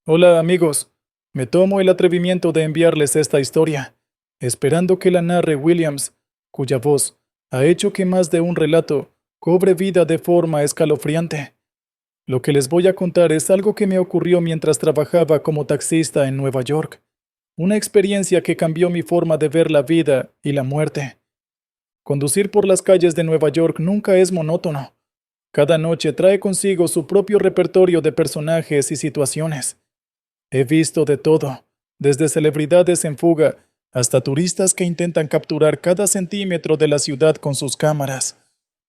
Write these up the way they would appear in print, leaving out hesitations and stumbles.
Hola amigos, me tomo el atrevimiento de enviarles esta historia, esperando que la narre Williams, cuya voz ha hecho que más de un relato cobre vida de forma escalofriante. Lo que les voy a contar es algo que me ocurrió mientras trabajaba como taxista en Nueva York, una experiencia que cambió mi forma de ver la vida y la muerte. Conducir por las calles de Nueva York nunca es monótono. Cada noche trae consigo su propio repertorio de personajes y situaciones. He visto de todo, desde celebridades en fuga hasta turistas que intentan capturar cada centímetro de la ciudad con sus cámaras.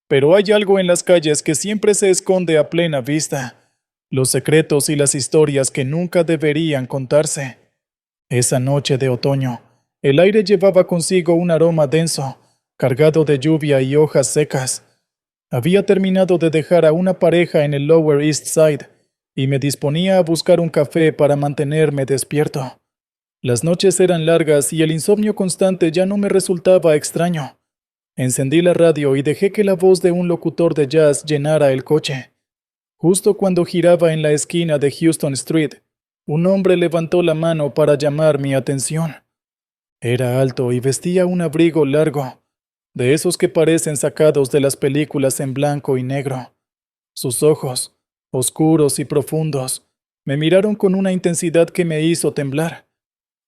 Pero hay algo en las calles que siempre se esconde a plena vista, los secretos y las historias que nunca deberían contarse. Esa noche de otoño, el aire llevaba consigo un aroma denso, cargado de lluvia y hojas secas. Había terminado de dejar a una pareja en el Lower East Side y me disponía a buscar un café para mantenerme despierto. Las noches eran largas y el insomnio constante ya no me resultaba extraño. Encendí la radio y dejé que la voz de un locutor de jazz llenara el coche. Justo cuando giraba en la esquina de Houston Street, un hombre levantó la mano para llamar mi atención. Era alto y vestía un abrigo largo, de esos que parecen sacados de las películas en blanco y negro. Sus ojos, oscuros y profundos, me miraron con una intensidad que me hizo temblar.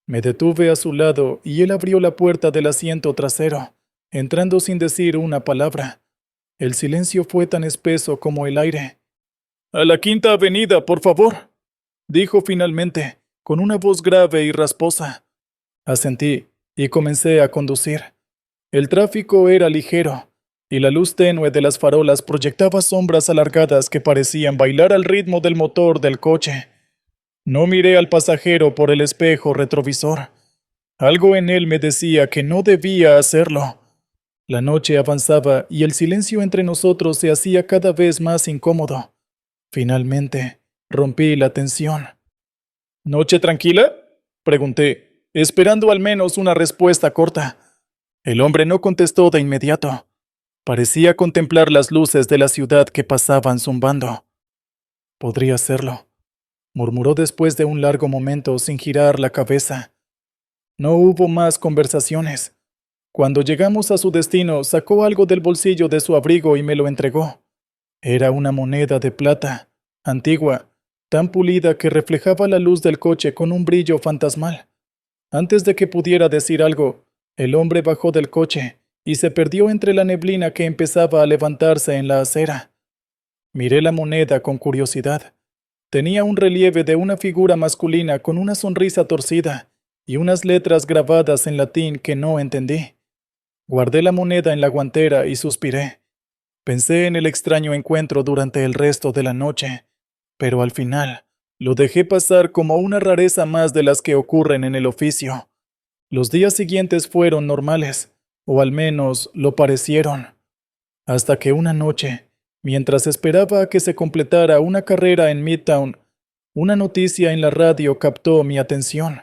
Me detuve a su lado y él abrió la puerta del asiento trasero, entrando sin decir una palabra. El silencio fue tan espeso como el aire. «A la Quinta Avenida, por favor», dijo finalmente, con una voz grave y rasposa. Asentí y comencé a conducir. El tráfico era ligero, y la luz tenue de las farolas proyectaba sombras alargadas que parecían bailar al ritmo del motor del coche. No miré al pasajero por el espejo retrovisor. Algo en él me decía que no debía hacerlo. La noche avanzaba y el silencio entre nosotros se hacía cada vez más incómodo. Finalmente, rompí la tensión. «¿Noche tranquila?», pregunté, esperando al menos una respuesta corta. El hombre no contestó de inmediato. Parecía contemplar las luces de la ciudad que pasaban zumbando. «Podría serlo», murmuró después de un largo momento sin girar la cabeza. No hubo más conversaciones. Cuando llegamos a su destino, sacó algo del bolsillo de su abrigo y me lo entregó. Era una moneda de plata, antigua, tan pulida que reflejaba la luz del coche con un brillo fantasmal. Antes de que pudiera decir algo, el hombre bajó del coche y se perdió entre la neblina que empezaba a levantarse en la acera. Miré la moneda con curiosidad. Tenía un relieve de una figura masculina con una sonrisa torcida y unas letras grabadas en latín que no entendí. Guardé la moneda en la guantera y suspiré. Pensé en el extraño encuentro durante el resto de la noche, pero al final lo dejé pasar como una rareza más de las que ocurren en el oficio. Los días siguientes fueron normales, o al menos lo parecieron, hasta que una noche, mientras esperaba a que se completara una carrera en Midtown, una noticia en la radio captó mi atención.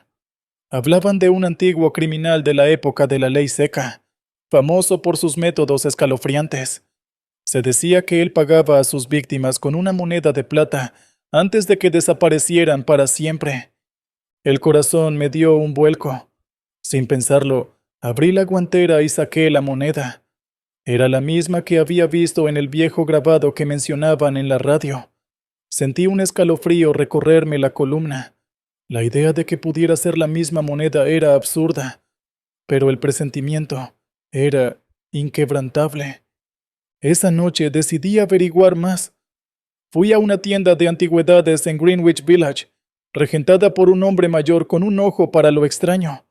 Hablaban de un antiguo criminal de la época de la ley seca, famoso por sus métodos escalofriantes. Se decía que él pagaba a sus víctimas con una moneda de plata antes de que desaparecieran para siempre. El corazón me dio un vuelco. Sin pensarlo, abrí la guantera y saqué la moneda. Era la misma que había visto en el viejo grabado que mencionaban en la radio. Sentí un escalofrío recorrerme la columna. La idea de que pudiera ser la misma moneda era absurda, pero el presentimiento era inquebrantable. Esa noche decidí averiguar más. Fui a una tienda de antigüedades en Greenwich Village, regentada por un hombre mayor con un ojo para lo extraño.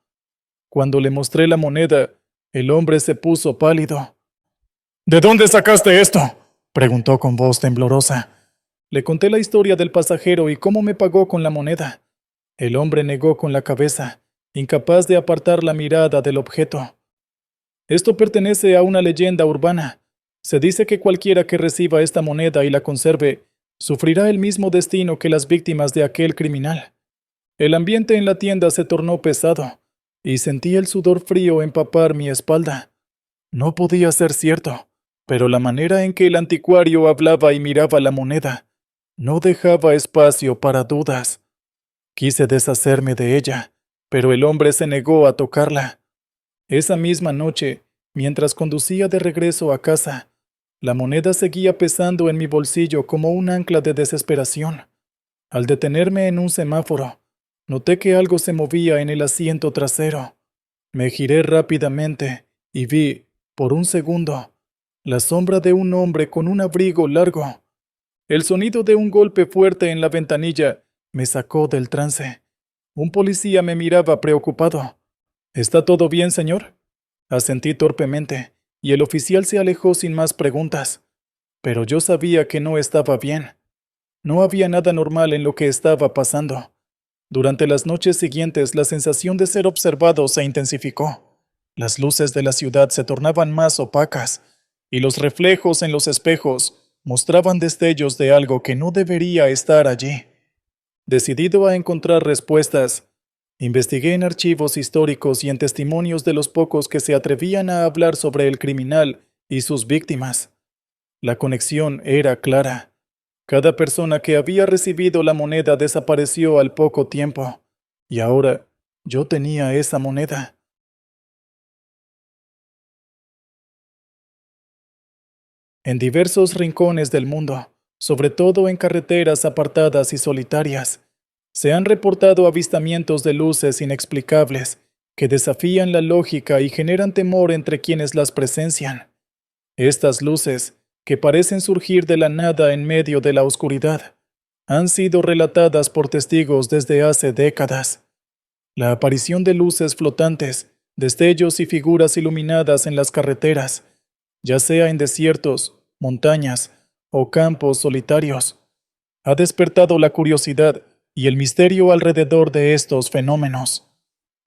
Cuando le mostré la moneda, el hombre se puso pálido. «¿De dónde sacaste esto?», preguntó con voz temblorosa. Le conté la historia del pasajero y cómo me pagó con la moneda. El hombre negó con la cabeza, incapaz de apartar la mirada del objeto. «Esto pertenece a una leyenda urbana. Se dice que cualquiera que reciba esta moneda y la conserve, sufrirá el mismo destino que las víctimas de aquel criminal». El ambiente en la tienda se tornó pesado, y sentí el sudor frío empapar mi espalda. No podía ser cierto, pero la manera en que el anticuario hablaba y miraba la moneda no dejaba espacio para dudas. Quise deshacerme de ella, pero el hombre se negó a tocarla. Esa misma noche, mientras conducía de regreso a casa, la moneda seguía pesando en mi bolsillo como un ancla de desesperación. Al detenerme en un semáforo, noté que algo se movía en el asiento trasero. Me giré rápidamente y vi, por un segundo, la sombra de un hombre con un abrigo largo. El sonido de un golpe fuerte en la ventanilla me sacó del trance. Un policía me miraba preocupado. ¿Está todo bien, señor? Asentí torpemente, y el oficial se alejó sin más preguntas. Pero yo sabía que no estaba bien. No había nada normal en lo que estaba pasando. Durante las noches siguientes, la sensación de ser observado se intensificó. Las luces de la ciudad se tornaban más opacas, y los reflejos en los espejos mostraban destellos de algo que no debería estar allí. Decidido a encontrar respuestas, investigué en archivos históricos y en testimonios de los pocos que se atrevían a hablar sobre el criminal y sus víctimas. La conexión era clara. Cada persona que había recibido la moneda desapareció al poco tiempo, y ahora yo tenía esa moneda. En diversos rincones del mundo, sobre todo en carreteras apartadas y solitarias, se han reportado avistamientos de luces inexplicables que desafían la lógica y generan temor entre quienes las presencian. Estas luces, que parecen surgir de la nada en medio de la oscuridad, han sido relatadas por testigos desde hace décadas. La aparición de luces flotantes, destellos y figuras iluminadas en las carreteras, ya sea en desiertos, montañas o campos solitarios, ha despertado la curiosidad y el misterio alrededor de estos fenómenos.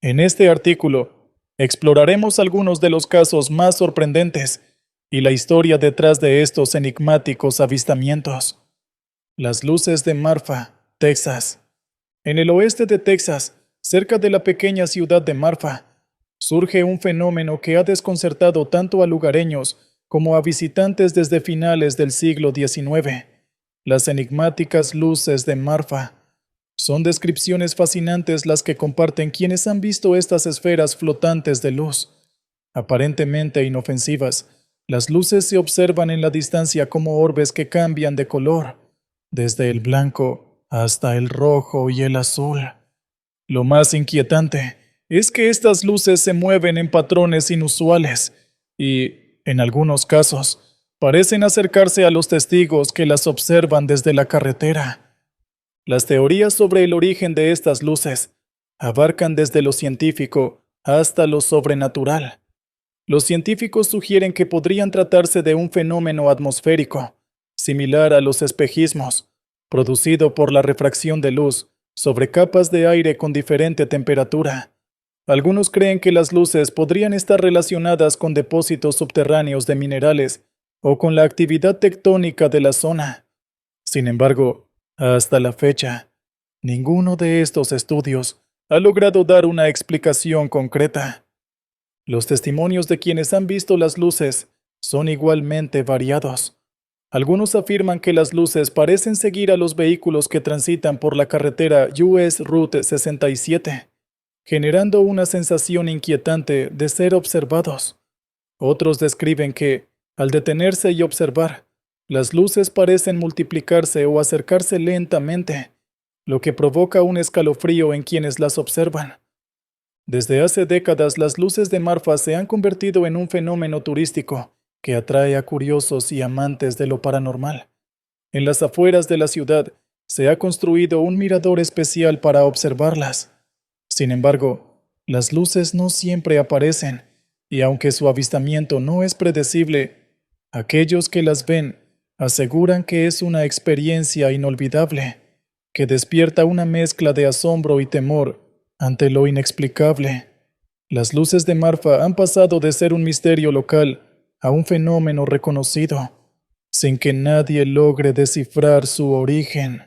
En este artículo, exploraremos algunos de los casos más sorprendentes y la historia detrás de estos enigmáticos avistamientos. Las luces de Marfa, Texas. En el oeste de Texas, cerca de la pequeña ciudad de Marfa, surge un fenómeno que ha desconcertado tanto a lugareños como a visitantes desde finales del siglo XIX. Las enigmáticas luces de Marfa. Son descripciones fascinantes las que comparten quienes han visto estas esferas flotantes de luz. Aparentemente inofensivas, las luces se observan en la distancia como orbes que cambian de color, desde el blanco hasta el rojo y el azul. Lo más inquietante es que estas luces se mueven en patrones inusuales y, en algunos casos, parecen acercarse a los testigos que las observan desde la carretera. Las teorías sobre el origen de estas luces abarcan desde lo científico hasta lo sobrenatural. Los científicos sugieren que podrían tratarse de un fenómeno atmosférico, similar a los espejismos, producido por la refracción de luz sobre capas de aire con diferente temperatura. Algunos creen que las luces podrían estar relacionadas con depósitos subterráneos de minerales o con la actividad tectónica de la zona. Sin embargo, hasta la fecha, ninguno de estos estudios ha logrado dar una explicación concreta. Los testimonios de quienes han visto las luces son igualmente variados. Algunos afirman que las luces parecen seguir a los vehículos que transitan por la carretera US Route 67, generando una sensación inquietante de ser observados. Otros describen que, al detenerse y observar, las luces parecen multiplicarse o acercarse lentamente, lo que provoca un escalofrío en quienes las observan. Desde hace décadas, las luces de Marfa se han convertido en un fenómeno turístico que atrae a curiosos y amantes de lo paranormal. En las afueras de la ciudad se ha construido un mirador especial para observarlas. Sin embargo, las luces no siempre aparecen, y aunque su avistamiento no es predecible, aquellos que las ven aseguran que es una experiencia inolvidable, que despierta una mezcla de asombro y temor ante lo inexplicable. Las luces de Marfa han pasado de ser un misterio local a un fenómeno reconocido, sin que nadie logre descifrar su origen.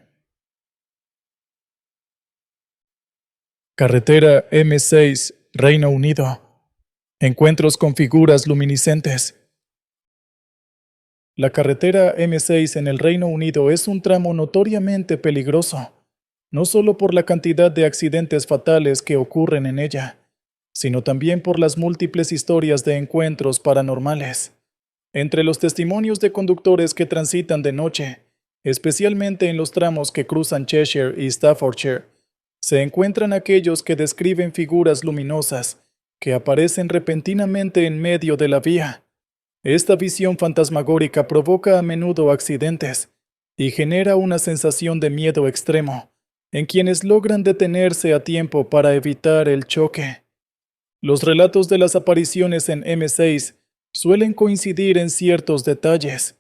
Carretera M6, Reino Unido. Encuentros con figuras luminiscentes. La carretera M6 en el Reino Unido es un tramo notoriamente peligroso. no solo por la cantidad de accidentes fatales que ocurren en ella, sino también por las múltiples historias de encuentros paranormales. Entre los testimonios de conductores que transitan de noche, especialmente en los tramos que cruzan Cheshire y Staffordshire, se encuentran aquellos que describen figuras luminosas que aparecen repentinamente en medio de la vía. Esta visión fantasmagórica provoca a menudo accidentes y genera una sensación de miedo extremo en quienes logran detenerse a tiempo para evitar el choque. Los relatos de las apariciones en M6 suelen coincidir en ciertos detalles.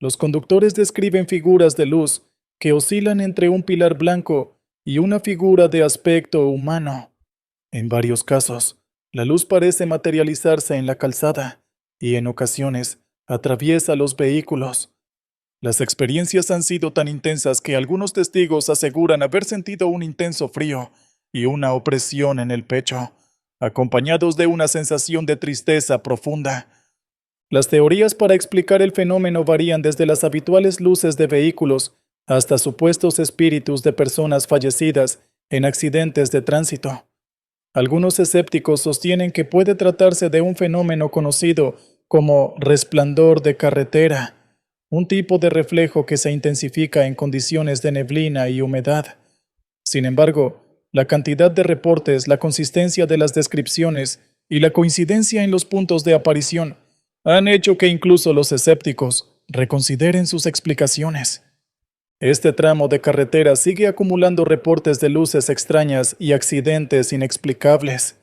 Los conductores describen figuras de luz que oscilan entre un pilar blanco y una figura de aspecto humano. En varios casos, la luz parece materializarse en la calzada y en ocasiones atraviesa los vehículos. Las experiencias han sido tan intensas que algunos testigos aseguran haber sentido un intenso frío y una opresión en el pecho, acompañados de una sensación de tristeza profunda. Las teorías para explicar el fenómeno varían desde las habituales luces de vehículos hasta supuestos espíritus de personas fallecidas en accidentes de tránsito. Algunos escépticos sostienen que puede tratarse de un fenómeno conocido como resplandor de carretera, un tipo de reflejo que se intensifica en condiciones de neblina y humedad. Sin embargo, la cantidad de reportes, la consistencia de las descripciones y la coincidencia en los puntos de aparición han hecho que incluso los escépticos reconsideren sus explicaciones. Este tramo de carretera sigue acumulando reportes de luces extrañas y accidentes inexplicables.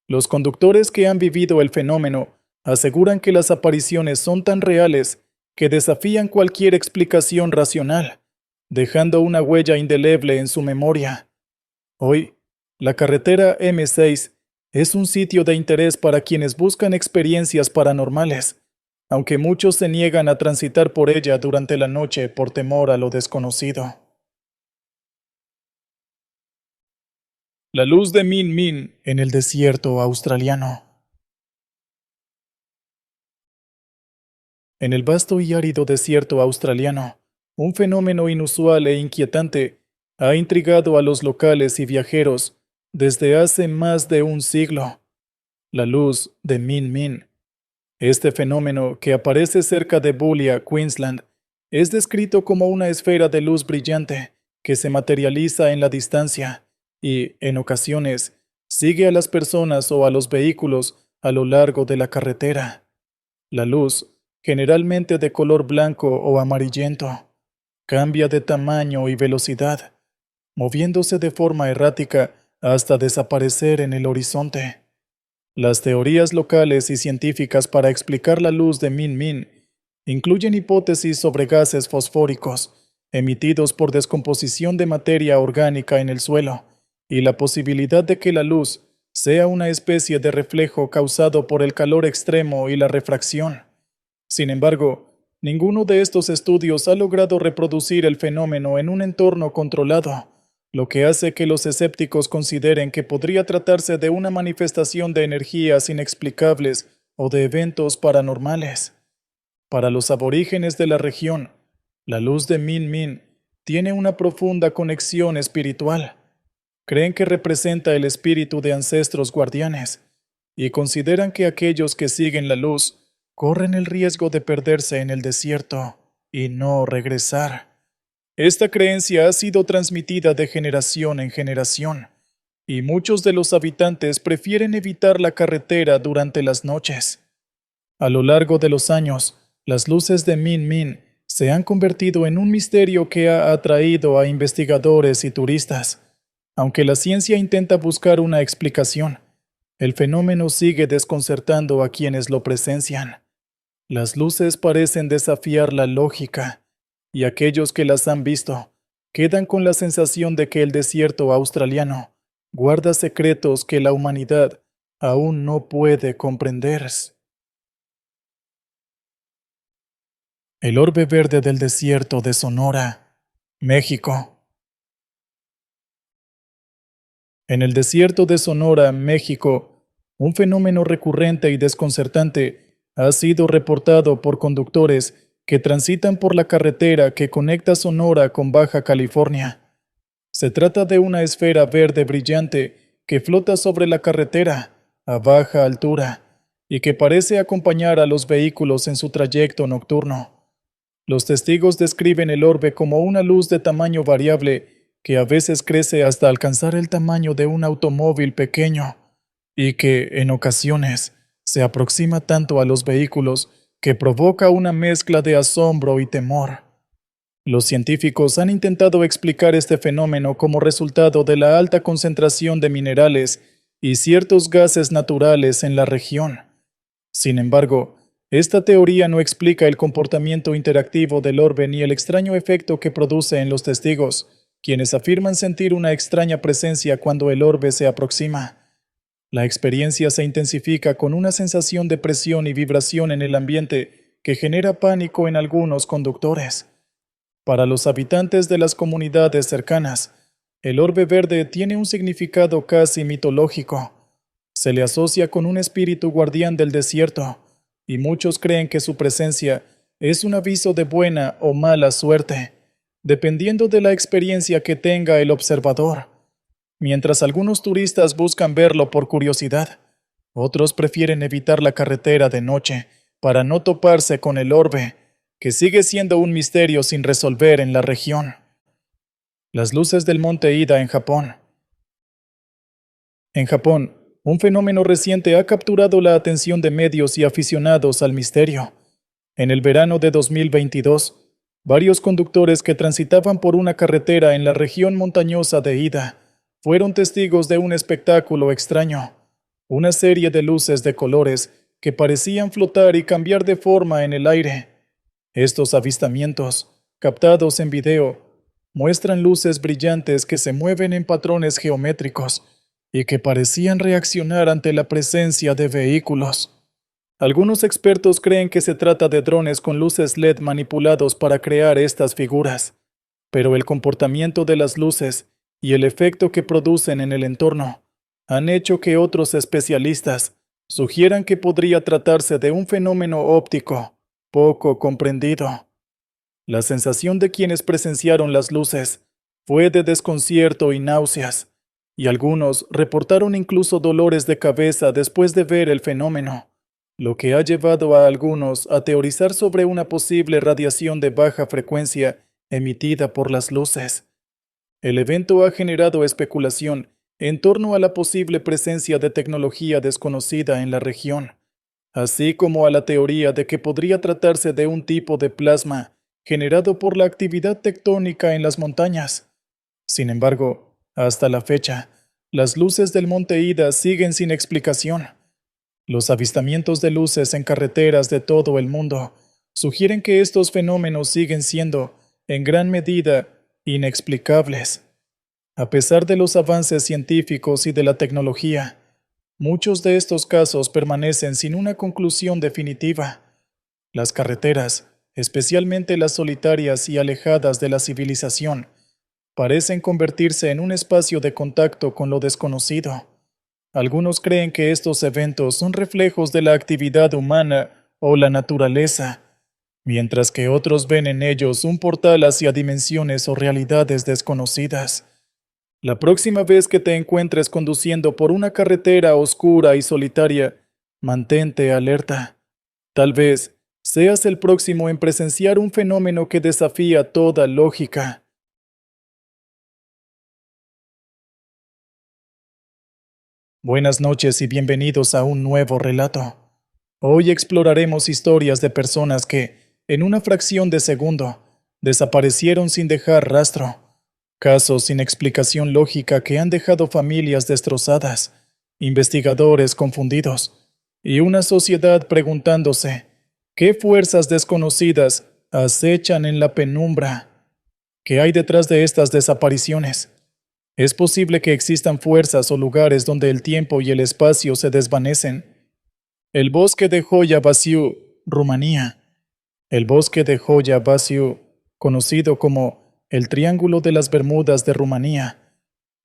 Los conductores que han vivido el fenómeno aseguran que las apariciones son tan reales que desafían cualquier explicación racional, dejando una huella indeleble en su memoria. Hoy, la carretera M6 es un sitio de interés para quienes buscan experiencias paranormales, aunque muchos se niegan a transitar por ella durante la noche por temor a lo desconocido. La luz de Min Min en el desierto australiano. En el vasto y árido desierto australiano, un fenómeno inusual e inquietante ha intrigado a los locales y viajeros desde hace más de un siglo. La luz de Min Min. Este fenómeno, que aparece cerca de Boulia, Queensland, es descrito como una esfera de luz brillante que se materializa en la distancia y, en ocasiones, sigue a las personas o a los vehículos a lo largo de la carretera. La luz, generalmente de color blanco o amarillento, cambia de tamaño y velocidad, moviéndose de forma errática hasta desaparecer en el horizonte. Las teorías locales y científicas para explicar la luz de Min Min incluyen hipótesis sobre gases fosfóricos emitidos por descomposición de materia orgánica en el suelo y la posibilidad de que la luz sea una especie de reflejo causado por el calor extremo y la refracción. Sin embargo, ninguno de estos estudios ha logrado reproducir el fenómeno en un entorno controlado, lo que hace que los escépticos consideren que podría tratarse de una manifestación de energías inexplicables o de eventos paranormales. Para los aborígenes de la región, la luz de Min Min tiene una profunda conexión espiritual. Creen que representa el espíritu de ancestros guardianes y consideran que aquellos que siguen la luz corren el riesgo de perderse en el desierto y no regresar. Esta creencia ha sido transmitida de generación en generación, y muchos de los habitantes prefieren evitar la carretera durante las noches. A lo largo de los años, las luces de Min Min se han convertido en un misterio que ha atraído a investigadores y turistas. Aunque la ciencia intenta buscar una explicación, el fenómeno sigue desconcertando a quienes lo presencian. Las luces parecen desafiar la lógica, y aquellos que las han visto quedan con la sensación de que el desierto australiano guarda secretos que la humanidad aún no puede comprender. El orbe verde del desierto de Sonora, México. En el desierto de Sonora, México, un fenómeno recurrente y desconcertante ha sido reportado por conductores que transitan por la carretera que conecta Sonora con Baja California. Se trata de una esfera verde brillante que flota sobre la carretera a baja altura y que parece acompañar a los vehículos en su trayecto nocturno. Los testigos describen el orbe como una luz de tamaño variable que a veces crece hasta alcanzar el tamaño de un automóvil pequeño y que, en ocasiones, se aproxima tanto a los vehículos que provoca una mezcla de asombro y temor. Los científicos han intentado explicar este fenómeno como resultado de la alta concentración de minerales y ciertos gases naturales en la región. Sin embargo, esta teoría no explica el comportamiento interactivo del orbe ni el extraño efecto que produce en los testigos, quienes afirman sentir una extraña presencia cuando el orbe se aproxima. La experiencia se intensifica con una sensación de presión y vibración en el ambiente que genera pánico en algunos conductores. Para los habitantes de las comunidades cercanas, el orbe verde tiene un significado casi mitológico. Se le asocia con un espíritu guardián del desierto, y muchos creen que su presencia es un aviso de buena o mala suerte, dependiendo de la experiencia que tenga el observador. Mientras algunos turistas buscan verlo por curiosidad, otros prefieren evitar la carretera de noche para no toparse con el orbe, que sigue siendo un misterio sin resolver en la región. Las luces del monte Ida en Japón. En Japón, un fenómeno reciente ha capturado la atención de medios y aficionados al misterio. En el verano de 2022, varios conductores que transitaban por una carretera en la región montañosa de Ida fueron testigos de un espectáculo extraño, una serie de luces de colores que parecían flotar y cambiar de forma en el aire. Estos avistamientos, captados en video, muestran luces brillantes que se mueven en patrones geométricos y que parecían reaccionar ante la presencia de vehículos. Algunos expertos creen que se trata de drones con luces LED manipulados para crear estas figuras, pero el comportamiento de las luces y el efecto que producen en el entorno han hecho que otros especialistas sugieran que podría tratarse de un fenómeno óptico poco comprendido. La sensación de quienes presenciaron las luces fue de desconcierto y náuseas, y algunos reportaron incluso dolores de cabeza después de ver el fenómeno, lo que ha llevado a algunos a teorizar sobre una posible radiación de baja frecuencia emitida por las luces. El evento ha generado especulación en torno a la posible presencia de tecnología desconocida en la región, así como a la teoría de que podría tratarse de un tipo de plasma generado por la actividad tectónica en las montañas. Sin embargo, hasta la fecha, las luces del monte Ida siguen sin explicación. Los avistamientos de luces en carreteras de todo el mundo sugieren que estos fenómenos siguen siendo, en gran medida, inexplicables. A pesar de los avances científicos y de la tecnología, muchos de estos casos permanecen sin una conclusión definitiva. Las carreteras, especialmente las solitarias y alejadas de la civilización, parecen convertirse en un espacio de contacto con lo desconocido. Algunos creen que estos eventos son reflejos de la actividad humana o la naturaleza, mientras que otros ven en ellos un portal hacia dimensiones o realidades desconocidas. La próxima vez que te encuentres conduciendo por una carretera oscura y solitaria, mantente alerta. Tal vez seas el próximo en presenciar un fenómeno que desafía toda lógica. Buenas noches y bienvenidos a un nuevo relato. Hoy exploraremos historias de personas que, en una fracción de segundo, desaparecieron sin dejar rastro. Casos sin explicación lógica que han dejado familias destrozadas, investigadores confundidos y una sociedad preguntándose ¿qué fuerzas desconocidas acechan en la penumbra? ¿Qué hay detrás de estas desapariciones? ¿Es posible que existan fuerzas o lugares donde el tiempo y el espacio se desvanecen? El bosque de Joya Basiu, Rumanía. El bosque de Joya Basiu, conocido como el Triángulo de las Bermudas de Rumanía,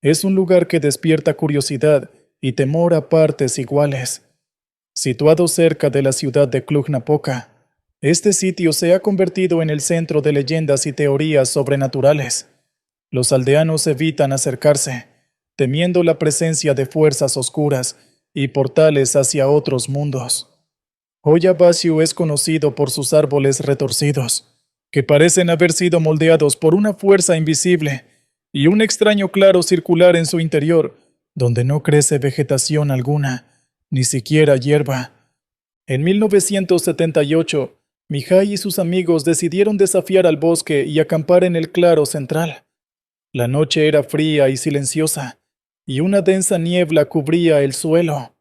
es un lugar que despierta curiosidad y temor a partes iguales. Situado cerca de la ciudad de Cluj-Napoca, este sitio se ha convertido en el centro de leyendas y teorías sobrenaturales. Los aldeanos evitan acercarse, temiendo la presencia de fuerzas oscuras y portales hacia otros mundos. Hoya Baciu es conocido por sus árboles retorcidos, que parecen haber sido moldeados por una fuerza invisible, y un extraño claro circular en su interior, donde no crece vegetación alguna, ni siquiera hierba. En 1978, Mihai y sus amigos decidieron desafiar al bosque y acampar en el claro central. La noche era fría y silenciosa, y una densa niebla cubría el suelo.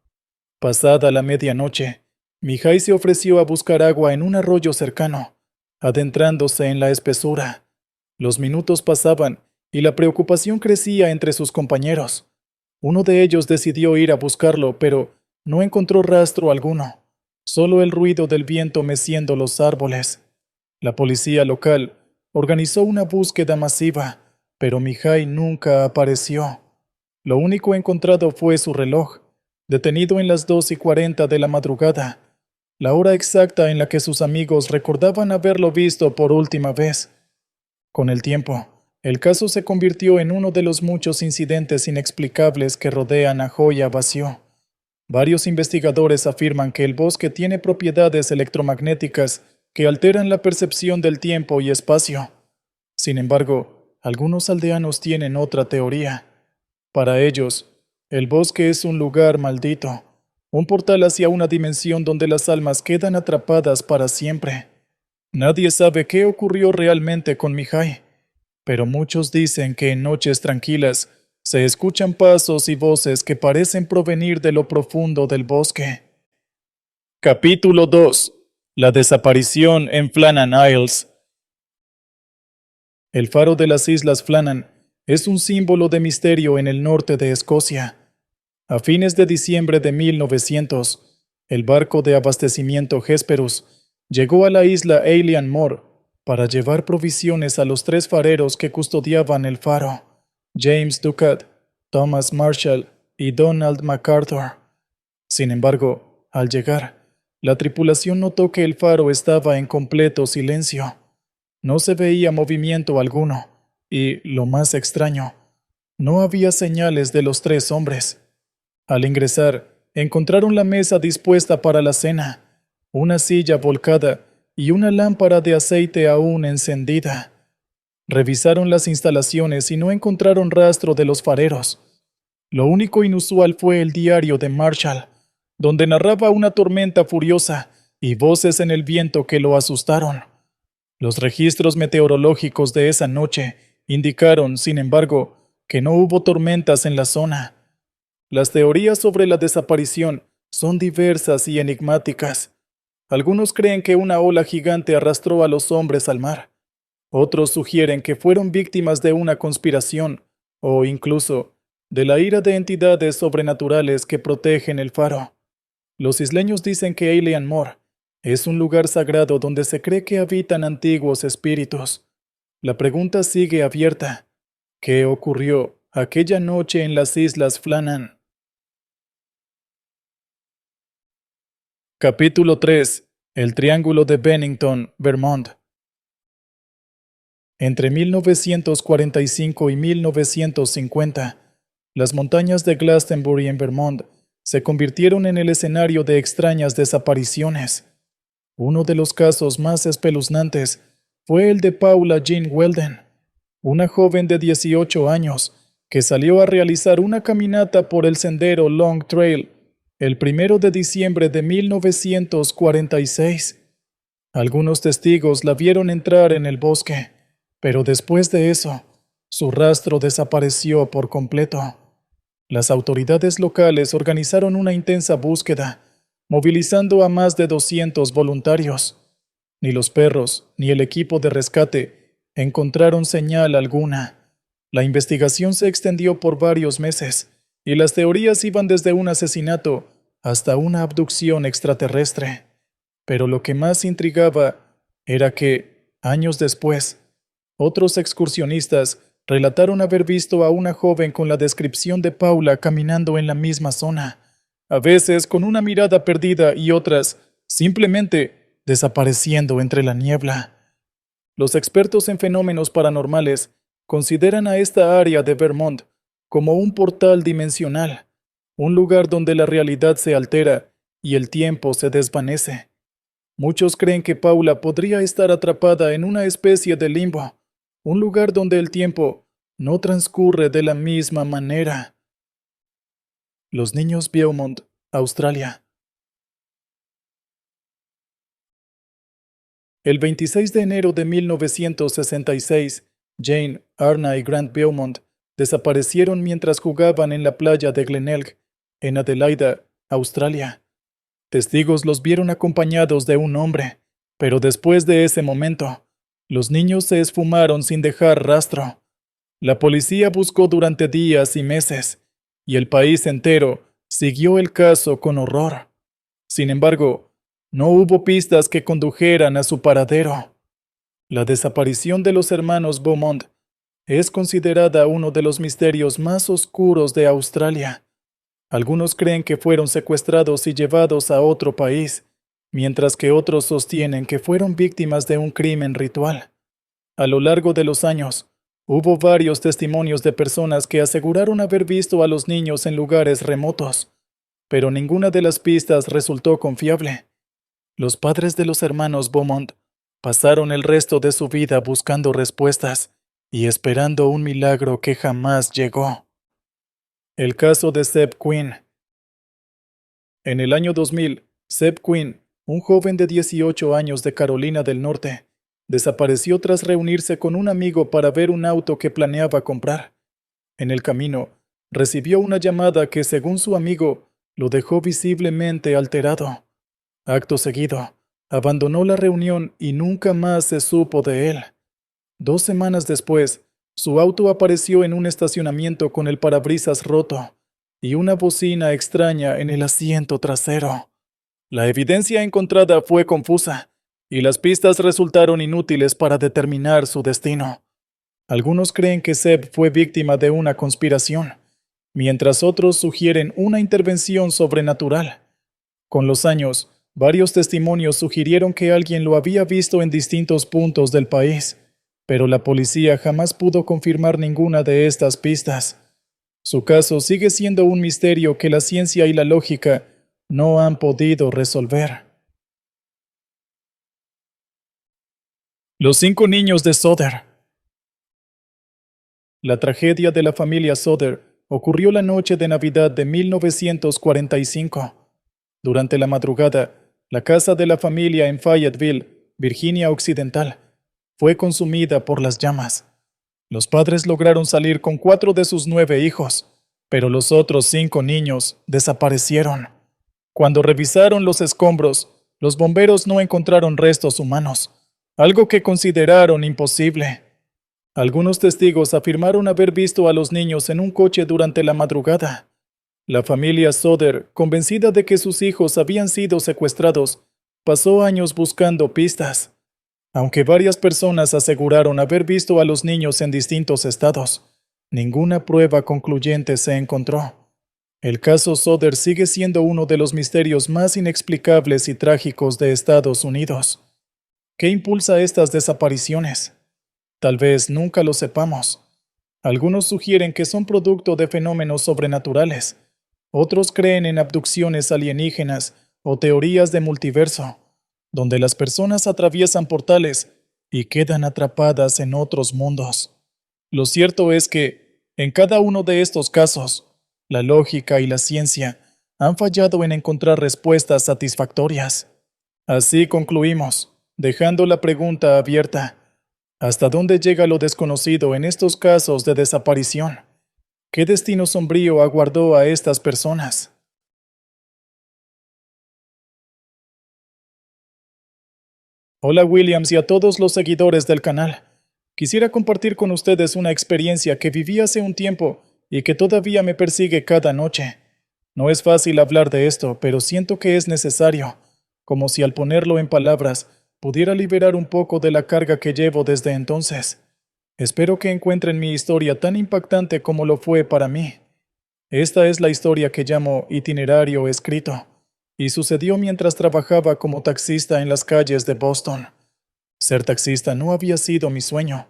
Pasada la medianoche, Mihai se ofreció a buscar agua en un arroyo cercano, adentrándose en la espesura. Los minutos pasaban y la preocupación crecía entre sus compañeros. Uno de ellos decidió ir a buscarlo, pero no encontró rastro alguno, solo el ruido del viento meciendo los árboles. La policía local organizó una búsqueda masiva, pero Mihai nunca apareció. Lo único encontrado fue su reloj, detenido en las 2:40 de la madrugada, la hora exacta en la que sus amigos recordaban haberlo visto por última vez. Con el tiempo, el caso se convirtió en uno de los muchos incidentes inexplicables que rodean a Hoya Baciu. Varios investigadores afirman que el bosque tiene propiedades electromagnéticas que alteran la percepción del tiempo y espacio. Sin embargo, algunos aldeanos tienen otra teoría. Para ellos, el bosque es un lugar maldito, un portal hacia una dimensión donde las almas quedan atrapadas para siempre. Nadie sabe qué ocurrió realmente con Mihai, pero muchos dicen que en noches tranquilas se escuchan pasos y voces que parecen provenir de lo profundo del bosque. Capítulo 2. La desaparición en Flannan Isles. El faro de las Islas Flannan es un símbolo de misterio en el norte de Escocia. A fines de diciembre de 1900, el barco de abastecimiento Hesperus llegó a la isla Eilean Mor para llevar provisiones a los 3 fareros que custodiaban el faro, James Ducat, Thomas Marshall y Donald MacArthur. Sin embargo, al llegar, la tripulación notó que el faro estaba en completo silencio. No se veía movimiento alguno, y, lo más extraño, no había señales de los 3 hombres. Al ingresar, encontraron la mesa dispuesta para la cena, una silla volcada y una lámpara de aceite aún encendida. Revisaron las instalaciones y no encontraron rastro de los fareros. Lo único inusual fue el diario de Marshall, donde narraba una tormenta furiosa y voces en el viento que lo asustaron. Los registros meteorológicos de esa noche indicaron, sin embargo, que no hubo tormentas en la zona. Las teorías sobre la desaparición son diversas y enigmáticas. Algunos creen que una ola gigante arrastró a los hombres al mar. Otros sugieren que fueron víctimas de una conspiración, o incluso de la ira de entidades sobrenaturales que protegen el faro. Los isleños dicen que Eilean Mor es un lugar sagrado donde se cree que habitan antiguos espíritus. La pregunta sigue abierta. ¿Qué ocurrió aquella noche en las Islas Flannan? Capítulo 3. El Triángulo de Bennington, Vermont. Entre 1945 y 1950, las montañas de Glastonbury en Vermont se convirtieron en el escenario de extrañas desapariciones. Uno de los casos más espeluznantes fue el de Paula Jean Weldon, una joven de 18 años que salió a realizar una caminata por el sendero Long Trail el 1 de diciembre de 1946. Algunos testigos la vieron entrar en el bosque, pero después de eso, su rastro desapareció por completo. Las autoridades locales organizaron una intensa búsqueda, movilizando a más de 200 voluntarios. Ni los perros ni el equipo de rescate encontraron señal alguna. La investigación se extendió por varios meses, y las teorías iban desde un asesinato hasta una abducción extraterrestre. Pero lo que más intrigaba era que, años después, otros excursionistas relataron haber visto a una joven con la descripción de Paula caminando en la misma zona, a veces con una mirada perdida y otras simplemente desapareciendo entre la niebla. Los expertos en fenómenos paranormales consideran a esta área de Vermont como un portal dimensional, un lugar donde la realidad se altera y el tiempo se desvanece. Muchos creen que Paula podría estar atrapada en una especie de limbo, un lugar donde el tiempo no transcurre de la misma manera. Los niños Beaumont, Australia. El 26 de enero de 1966, Jane, Arna y Grant Beaumont desaparecieron mientras jugaban en la playa de Glenelg, en Adelaida, Australia. Testigos los vieron acompañados de un hombre, pero después de ese momento, los niños se esfumaron sin dejar rastro. La policía buscó durante días y meses, y el país entero siguió el caso con horror. Sin embargo, no hubo pistas que condujeran a su paradero. La desaparición de los hermanos Beaumont es considerada uno de los misterios más oscuros de Australia. Algunos creen que fueron secuestrados y llevados a otro país, mientras que otros sostienen que fueron víctimas de un crimen ritual. A lo largo de los años, hubo varios testimonios de personas que aseguraron haber visto a los niños en lugares remotos, pero ninguna de las pistas resultó confiable. Los padres de los hermanos Beaumont pasaron el resto de su vida buscando respuestas y esperando un milagro que jamás llegó. El caso de Seb Quinn. En el año 2000, Seb Quinn, un joven de 18 años de Carolina del Norte, desapareció tras reunirse con un amigo para ver un auto que planeaba comprar. En el camino, recibió una llamada que, según su amigo, lo dejó visiblemente alterado. Acto seguido, abandonó la reunión y nunca más se supo de él. 2 semanas después, su auto apareció en un estacionamiento con el parabrisas roto y una bocina extraña en el asiento trasero. La evidencia encontrada fue confusa y las pistas resultaron inútiles para determinar su destino. Algunos creen que Seb fue víctima de una conspiración, mientras otros sugieren una intervención sobrenatural. Con los años, varios testimonios sugirieron que alguien lo había visto en distintos puntos del país, pero la policía jamás pudo confirmar ninguna de estas pistas. Su caso sigue siendo un misterio que la ciencia y la lógica no han podido resolver. Los 5 niños de Sodder. La tragedia de la familia Sodder ocurrió la noche de Navidad de 1945. Durante la madrugada, la casa de la familia en Fayetteville, Virginia Occidental, fue consumida por las llamas. Los padres lograron salir con 4 de sus 9 hijos, pero los otros 5 niños desaparecieron. Cuando revisaron los escombros, los bomberos no encontraron restos humanos, algo que consideraron imposible. Algunos testigos afirmaron haber visto a los niños en un coche durante la madrugada. La familia Sodder, convencida de que sus hijos habían sido secuestrados, pasó años buscando pistas. Aunque varias personas aseguraron haber visto a los niños en distintos estados, ninguna prueba concluyente se encontró. El caso Sodder sigue siendo uno de los misterios más inexplicables y trágicos de Estados Unidos. ¿Qué impulsa estas desapariciones? Tal vez nunca lo sepamos. Algunos sugieren que son producto de fenómenos sobrenaturales. Otros creen en abducciones alienígenas o teorías de multiverso, donde las personas atraviesan portales y quedan atrapadas en otros mundos. Lo cierto es que, en cada uno de estos casos, la lógica y la ciencia han fallado en encontrar respuestas satisfactorias. Así concluimos, dejando la pregunta abierta: ¿hasta dónde llega lo desconocido en estos casos de desaparición? ¿Qué destino sombrío aguardó a estas personas? Hola Williams y a todos los seguidores del canal. Quisiera compartir con ustedes una experiencia que viví hace un tiempo y que todavía me persigue cada noche. No es fácil hablar de esto, pero siento que es necesario, como si al ponerlo en palabras pudiera liberar un poco de la carga que llevo desde entonces. Espero que encuentren mi historia tan impactante como lo fue para mí. Esta es la historia que llamo itinerario escrito, y sucedió mientras trabajaba como taxista en las calles de Boston. Ser taxista no había sido mi sueño,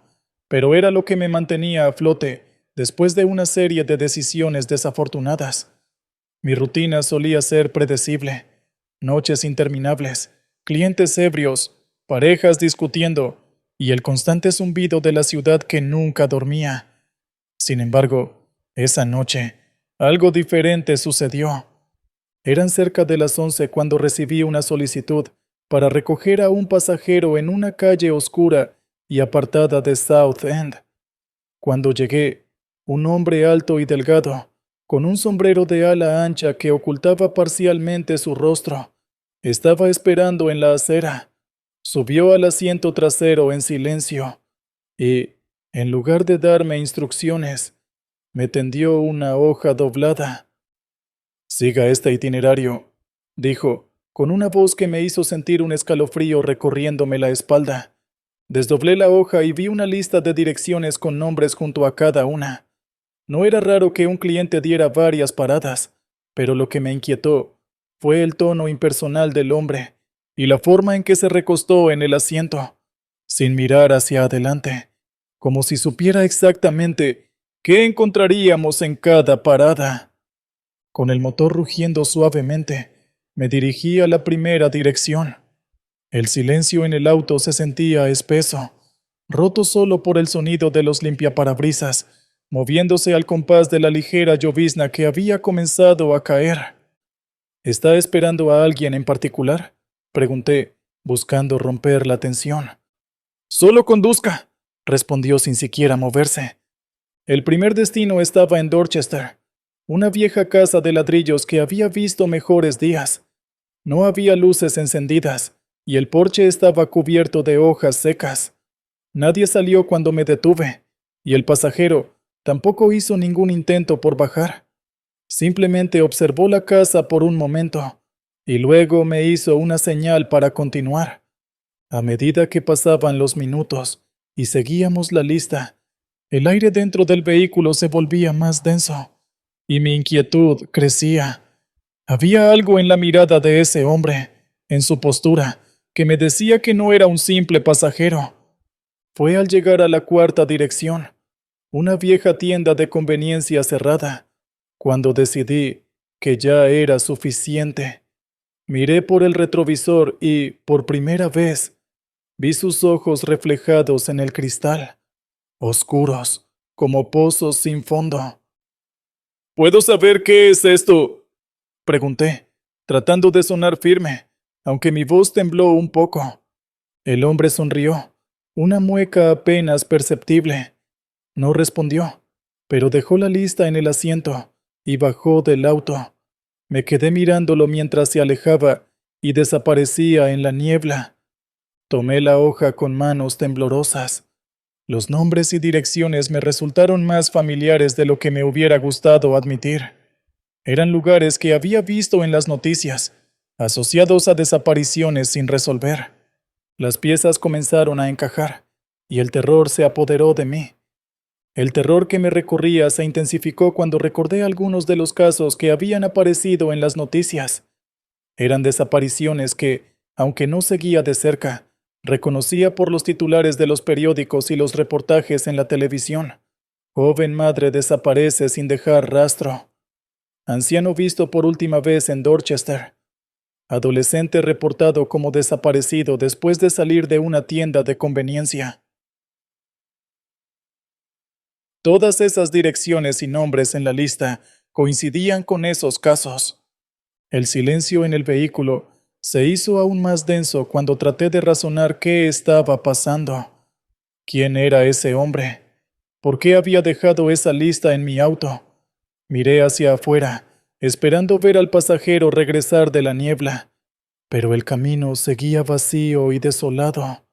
pero era lo que me mantenía a flote después de una serie de decisiones desafortunadas. Mi rutina solía ser predecible: noches interminables, clientes ebrios, parejas discutiendo y el constante zumbido de la ciudad que nunca dormía. Sin embargo, esa noche, algo diferente sucedió. Eran cerca de las 11 cuando recibí una solicitud para recoger a un pasajero en una calle oscura y apartada de South End. Cuando llegué, un hombre alto y delgado, con un sombrero de ala ancha que ocultaba parcialmente su rostro, estaba esperando en la acera. Subió al asiento trasero en silencio y, en lugar de darme instrucciones, me tendió una hoja doblada. «Siga este itinerario», dijo, con una voz que me hizo sentir un escalofrío recorriéndome la espalda. Desdoblé la hoja y vi una lista de direcciones con nombres junto a cada una. No era raro que un cliente diera varias paradas, pero lo que me inquietó fue el tono impersonal del hombre y la forma en que se recostó en el asiento, sin mirar hacia adelante, como si supiera exactamente qué encontraríamos en cada parada. Con el motor rugiendo suavemente, me dirigí a la primera dirección. El silencio en el auto se sentía espeso, roto solo por el sonido de los limpiaparabrisas, moviéndose al compás de la ligera llovizna que había comenzado a caer. ¿Está esperando a alguien en particular?, pregunté, buscando romper la tensión. «Solo conduzca», respondió sin siquiera moverse. El primer destino estaba en Dorchester, una vieja casa de ladrillos que había visto mejores días. No había luces encendidas y el porche estaba cubierto de hojas secas. Nadie salió cuando me detuve, y el pasajero tampoco hizo ningún intento por bajar. Simplemente observó la casa por un momento, y luego me hizo una señal para continuar. A medida que pasaban los minutos y seguíamos la lista, el aire dentro del vehículo se volvía más denso, y mi inquietud crecía. Había algo en la mirada de ese hombre, en su postura, que me decía que no era un simple pasajero. Fue al llegar a la cuarta dirección, una vieja tienda de conveniencia cerrada, cuando decidí que ya era suficiente. Miré por el retrovisor y, por primera vez, vi sus ojos reflejados en el cristal, oscuros, como pozos sin fondo. «¿Puedo saber qué es esto?», pregunté, tratando de sonar firme, aunque mi voz tembló un poco. El hombre sonrió, una mueca apenas perceptible. No respondió, pero dejó la lista en el asiento y bajó del auto. Me quedé mirándolo mientras se alejaba y desaparecía en la niebla. Tomé la hoja con manos temblorosas. Los nombres y direcciones me resultaron más familiares de lo que me hubiera gustado admitir. Eran lugares que había visto en las noticias, asociados a desapariciones sin resolver. Las piezas comenzaron a encajar, y el terror se apoderó de mí. El terror que me recorría se intensificó cuando recordé algunos de los casos que habían aparecido en las noticias. Eran desapariciones que, aunque no seguía de cerca, reconocía por los titulares de los periódicos y los reportajes en la televisión. Joven madre desaparece sin dejar rastro. Anciano visto por última vez en Dorchester. Adolescente reportado como desaparecido después de salir de una tienda de conveniencia. Todas esas direcciones y nombres en la lista coincidían con esos casos. El silencio en el vehículo se hizo aún más denso cuando traté de razonar qué estaba pasando. ¿Quién era ese hombre? ¿Por qué había dejado esa lista en mi auto? Miré hacia afuera, esperando ver al pasajero regresar de la niebla, pero el camino seguía vacío y desolado.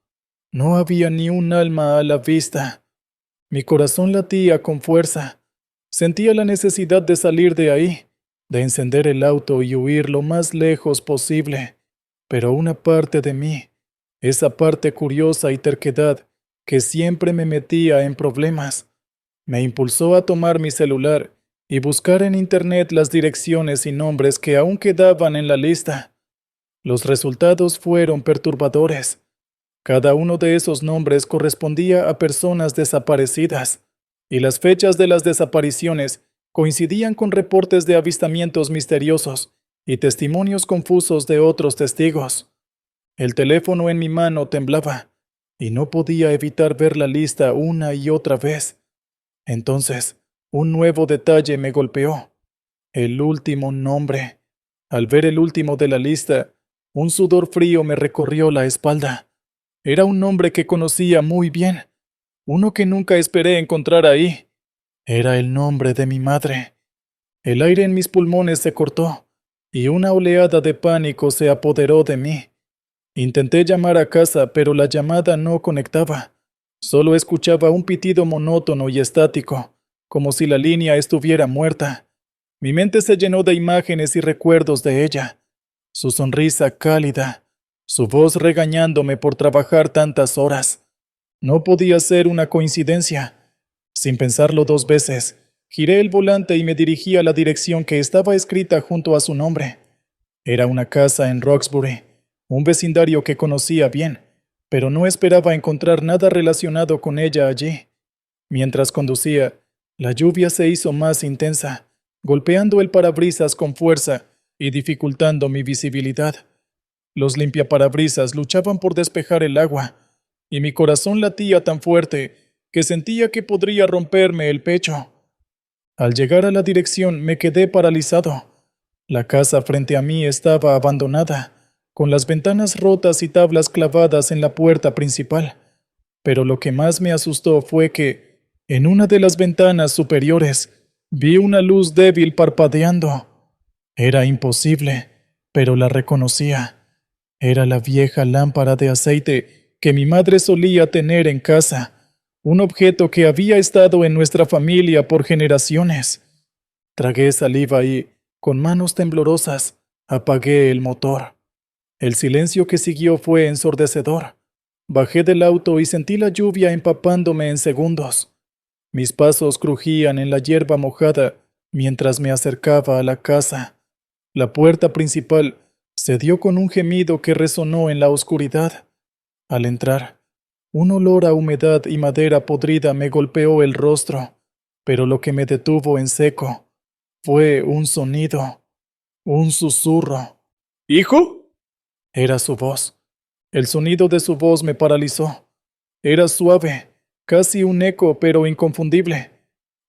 No había ni un alma a la vista. Mi corazón latía con fuerza. Sentía la necesidad de salir de ahí, de encender el auto y huir lo más lejos posible. Pero una parte de mí, esa parte curiosa y terquedad que siempre me metía en problemas, me impulsó a tomar mi celular y buscar en internet las direcciones y nombres que aún quedaban en la lista. Los resultados fueron perturbadores. Cada uno de esos nombres correspondía a personas desaparecidas, y las fechas de las desapariciones coincidían con reportes de avistamientos misteriosos y testimonios confusos de otros testigos. El teléfono en mi mano temblaba, y no podía evitar ver la lista una y otra vez. Entonces, un nuevo detalle me golpeó. El último nombre. Al ver el último de la lista, un sudor frío me recorrió la espalda. Era un nombre que conocía muy bien, uno que nunca esperé encontrar ahí. Era el nombre de mi madre. El aire en mis pulmones se cortó, y una oleada de pánico se apoderó de mí. Intenté llamar a casa, pero la llamada no conectaba. Solo escuchaba un pitido monótono y estático, como si la línea estuviera muerta. Mi mente se llenó de imágenes y recuerdos de ella. Su sonrisa cálida, su voz regañándome por trabajar tantas horas. No podía ser una coincidencia. Sin pensarlo 2 veces, giré el volante y me dirigí a la dirección que estaba escrita junto a su nombre. Era una casa en Roxbury, un vecindario que conocía bien, pero no esperaba encontrar nada relacionado con ella allí. Mientras conducía, la lluvia se hizo más intensa, golpeando el parabrisas con fuerza y dificultando mi visibilidad. Los limpiaparabrisas luchaban por despejar el agua, y mi corazón latía tan fuerte que sentía que podría romperme el pecho. Al llegar a la dirección me quedé paralizado. La casa frente a mí estaba abandonada, con las ventanas rotas y tablas clavadas en la puerta principal. Pero lo que más me asustó fue que, en una de las ventanas superiores, vi una luz débil parpadeando. Era imposible, pero la reconocía. Era la vieja lámpara de aceite que mi madre solía tener en casa, un objeto que había estado en nuestra familia por generaciones. Tragué saliva y, con manos temblorosas, apagué el motor. El silencio que siguió fue ensordecedor. Bajé del auto y sentí la lluvia empapándome en segundos. Mis pasos crujían en la hierba mojada mientras me acercaba a la casa. La puerta principal se dio con un gemido que resonó en la oscuridad. Al entrar, un olor a humedad y madera podrida me golpeó el rostro, pero lo que me detuvo en seco fue un sonido, un susurro. ¿Hijo? Era su voz. El sonido de su voz me paralizó. Era suave, casi un eco, pero inconfundible.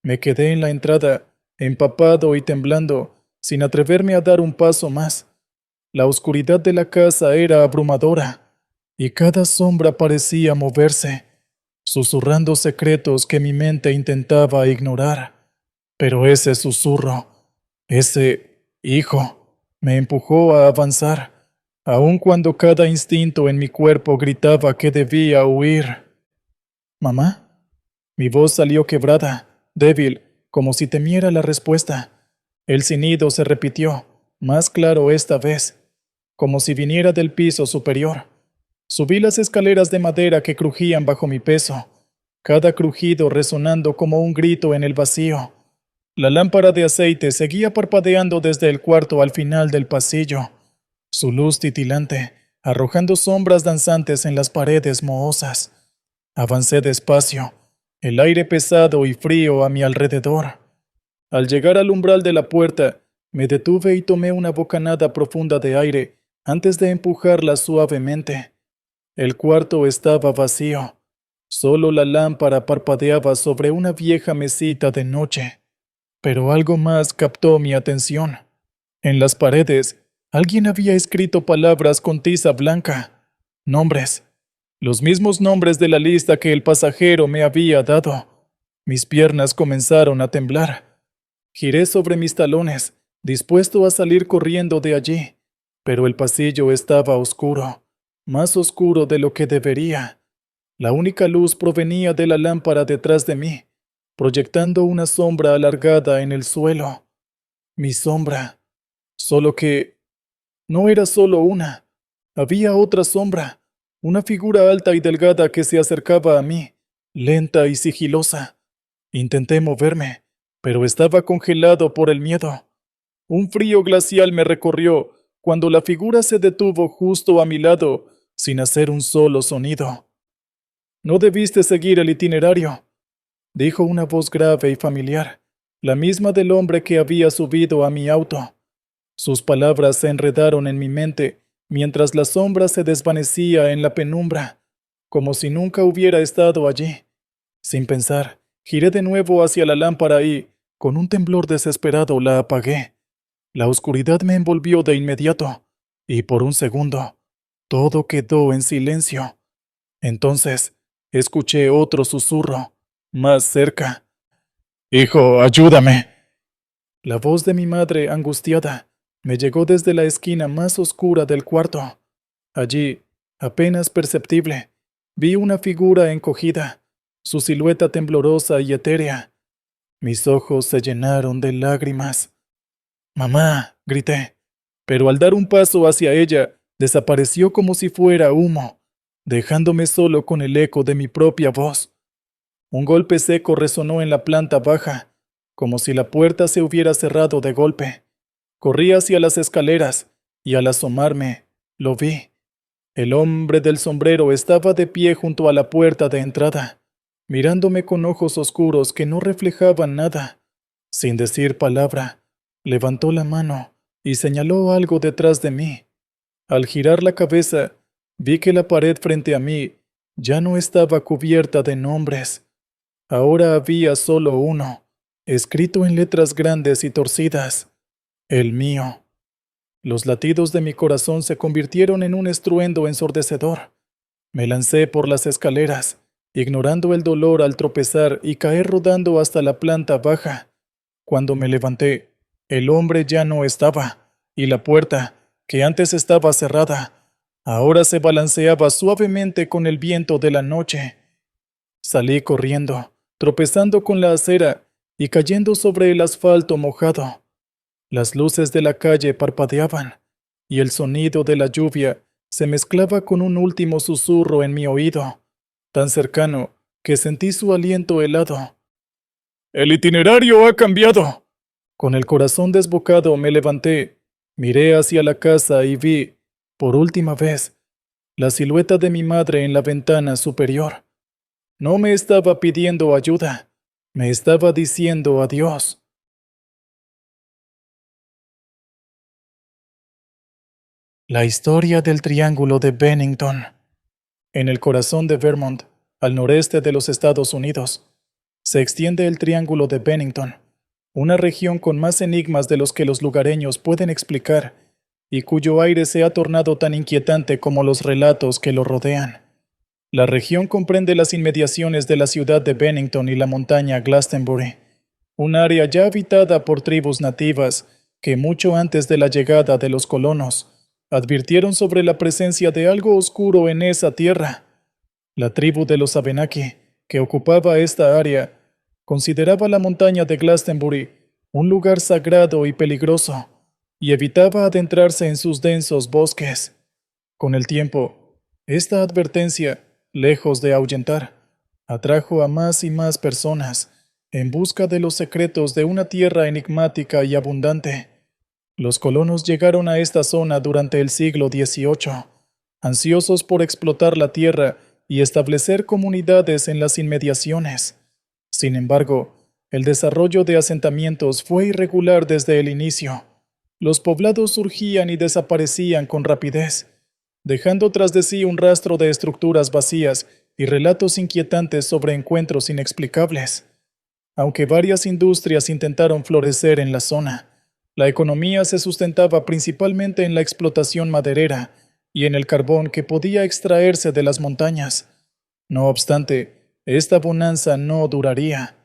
Me quedé en la entrada, empapado y temblando, sin atreverme a dar un paso más. La oscuridad de la casa era abrumadora, y cada sombra parecía moverse, susurrando secretos que mi mente intentaba ignorar. Pero ese susurro, ese hijo, me empujó a avanzar, aun cuando cada instinto en mi cuerpo gritaba que debía huir. ¿Mamá? Mi voz salió quebrada, débil, como si temiera la respuesta. El sonido se repitió, más claro esta vez, como si viniera del piso superior. Subí las escaleras de madera que crujían bajo mi peso, cada crujido resonando como un grito en el vacío. La lámpara de aceite seguía parpadeando desde el cuarto al final del pasillo, su luz titilante, arrojando sombras danzantes en las paredes mohosas. Avancé despacio, el aire pesado y frío a mi alrededor. Al llegar al umbral de la puerta, me detuve y tomé una bocanada profunda de aire antes de empujarla suavemente. El cuarto estaba vacío. Solo la lámpara parpadeaba sobre una vieja mesita de noche. Pero algo más captó mi atención. En las paredes, alguien había escrito palabras con tiza blanca. Nombres. Los mismos nombres de la lista que el pasajero me había dado. Mis piernas comenzaron a temblar. Giré sobre mis talones, dispuesto a salir corriendo de allí, pero el pasillo estaba oscuro, más oscuro de lo que debería. La única luz provenía de la lámpara detrás de mí, proyectando una sombra alargada en el suelo. Mi sombra. Solo que no era solo una. Había otra sombra, una figura alta y delgada que se acercaba a mí, lenta y sigilosa. Intenté moverme, pero estaba congelado por el miedo. Un frío glacial me recorrió cuando la figura se detuvo justo a mi lado, sin hacer un solo sonido. «No debiste seguir el itinerario», dijo una voz grave y familiar, la misma del hombre que había subido a mi auto. Sus palabras se enredaron en mi mente mientras la sombra se desvanecía en la penumbra, como si nunca hubiera estado allí. Sin pensar, giré de nuevo hacia la lámpara y, con un temblor desesperado, la apagué. La oscuridad me envolvió de inmediato, y por un segundo, todo quedó en silencio. Entonces, escuché otro susurro, más cerca. «Hijo, ayúdame». La voz de mi madre, angustiada, me llegó desde la esquina más oscura del cuarto. Allí, apenas perceptible, vi una figura encogida, su silueta temblorosa y etérea. Mis ojos se llenaron de lágrimas. «Mamá», grité, pero al dar un paso hacia ella, desapareció como si fuera humo, dejándome solo con el eco de mi propia voz. Un golpe seco resonó en la planta baja, como si la puerta se hubiera cerrado de golpe. Corrí hacia las escaleras, y al asomarme, lo vi. El hombre del sombrero estaba de pie junto a la puerta de entrada, mirándome con ojos oscuros que no reflejaban nada. Sin decir palabra, levantó la mano y señaló algo detrás de mí. Al girar la cabeza, vi que la pared frente a mí ya no estaba cubierta de nombres. Ahora había solo uno, escrito en letras grandes y torcidas: el mío. Los latidos de mi corazón se convirtieron en un estruendo ensordecedor. Me lancé por las escaleras, ignorando el dolor al tropezar y caer rodando hasta la planta baja. Cuando me levanté, el hombre ya no estaba, y la puerta, que antes estaba cerrada, ahora se balanceaba suavemente con el viento de la noche. Salí corriendo, tropezando con la acera y cayendo sobre el asfalto mojado. Las luces de la calle parpadeaban, y el sonido de la lluvia se mezclaba con un último susurro en mi oído, tan cercano que sentí su aliento helado. «El itinerario ha cambiado». Con el corazón desbocado me levanté, miré hacia la casa y vi, por última vez, la silueta de mi madre en la ventana superior. No me estaba pidiendo ayuda, me estaba diciendo adiós. La historia del Triángulo de Bennington. En el corazón de Vermont, al noreste de los Estados Unidos, se extiende el Triángulo de Bennington, una región con más enigmas de los que los lugareños pueden explicar y cuyo aire se ha tornado tan inquietante como los relatos que lo rodean. La región comprende las inmediaciones de la ciudad de Bennington y la montaña Glastonbury, un área ya habitada por tribus nativas que mucho antes de la llegada de los colonos advirtieron sobre la presencia de algo oscuro en esa tierra. La tribu de los Abenaki, que ocupaba esta área, consideraba la montaña de Glastonbury un lugar sagrado y peligroso, y evitaba adentrarse en sus densos bosques. Con el tiempo, esta advertencia, lejos de ahuyentar, atrajo a más y más personas en busca de los secretos de una tierra enigmática y abundante. Los colonos llegaron a esta zona durante el siglo XVIII, ansiosos por explotar la tierra y establecer comunidades en las inmediaciones. Sin embargo, el desarrollo de asentamientos fue irregular desde el inicio. Los poblados surgían y desaparecían con rapidez, dejando tras de sí un rastro de estructuras vacías y relatos inquietantes sobre encuentros inexplicables. Aunque varias industrias intentaron florecer en la zona, la economía se sustentaba principalmente en la explotación maderera y en el carbón que podía extraerse de las montañas. No obstante, esta bonanza no duraría.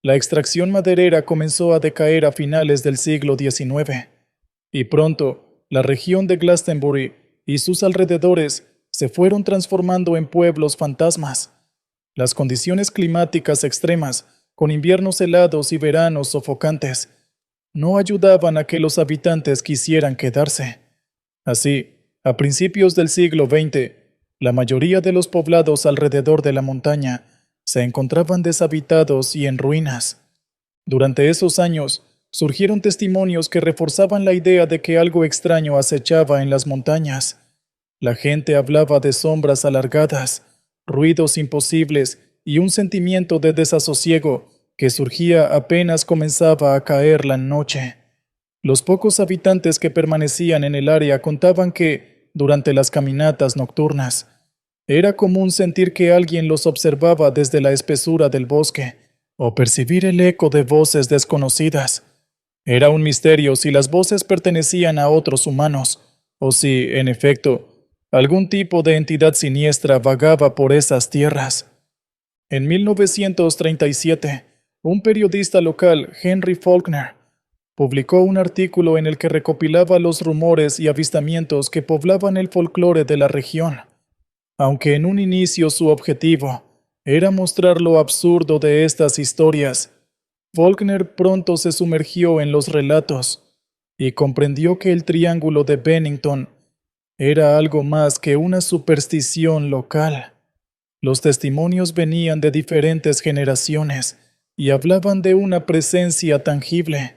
La extracción maderera comenzó a decaer a finales del siglo XIX, y pronto la región de Glastonbury y sus alrededores se fueron transformando en pueblos fantasmas. Las condiciones climáticas extremas, con inviernos helados y veranos sofocantes, no ayudaban a que los habitantes quisieran quedarse. Así, a principios del siglo XX, la mayoría de los poblados alrededor de la montaña se encontraban deshabitados y en ruinas. Durante esos años, surgieron testimonios que reforzaban la idea de que algo extraño acechaba en las montañas. La gente hablaba de sombras alargadas, ruidos imposibles y un sentimiento de desasosiego que surgía apenas comenzaba a caer la noche. Los pocos habitantes que permanecían en el área contaban que, durante las caminatas nocturnas, era común sentir que alguien los observaba desde la espesura del bosque, o percibir el eco de voces desconocidas. Era un misterio si las voces pertenecían a otros humanos, o si, en efecto, algún tipo de entidad siniestra vagaba por esas tierras. En 1937, un periodista local, Henry Faulkner, publicó un artículo en el que recopilaba los rumores y avistamientos que poblaban el folclore de la región. Aunque en un inicio su objetivo era mostrar lo absurdo de estas historias, Faulkner pronto se sumergió en los relatos y comprendió que el Triángulo de Bennington era algo más que una superstición local. Los testimonios venían de diferentes generaciones y hablaban de una presencia tangible,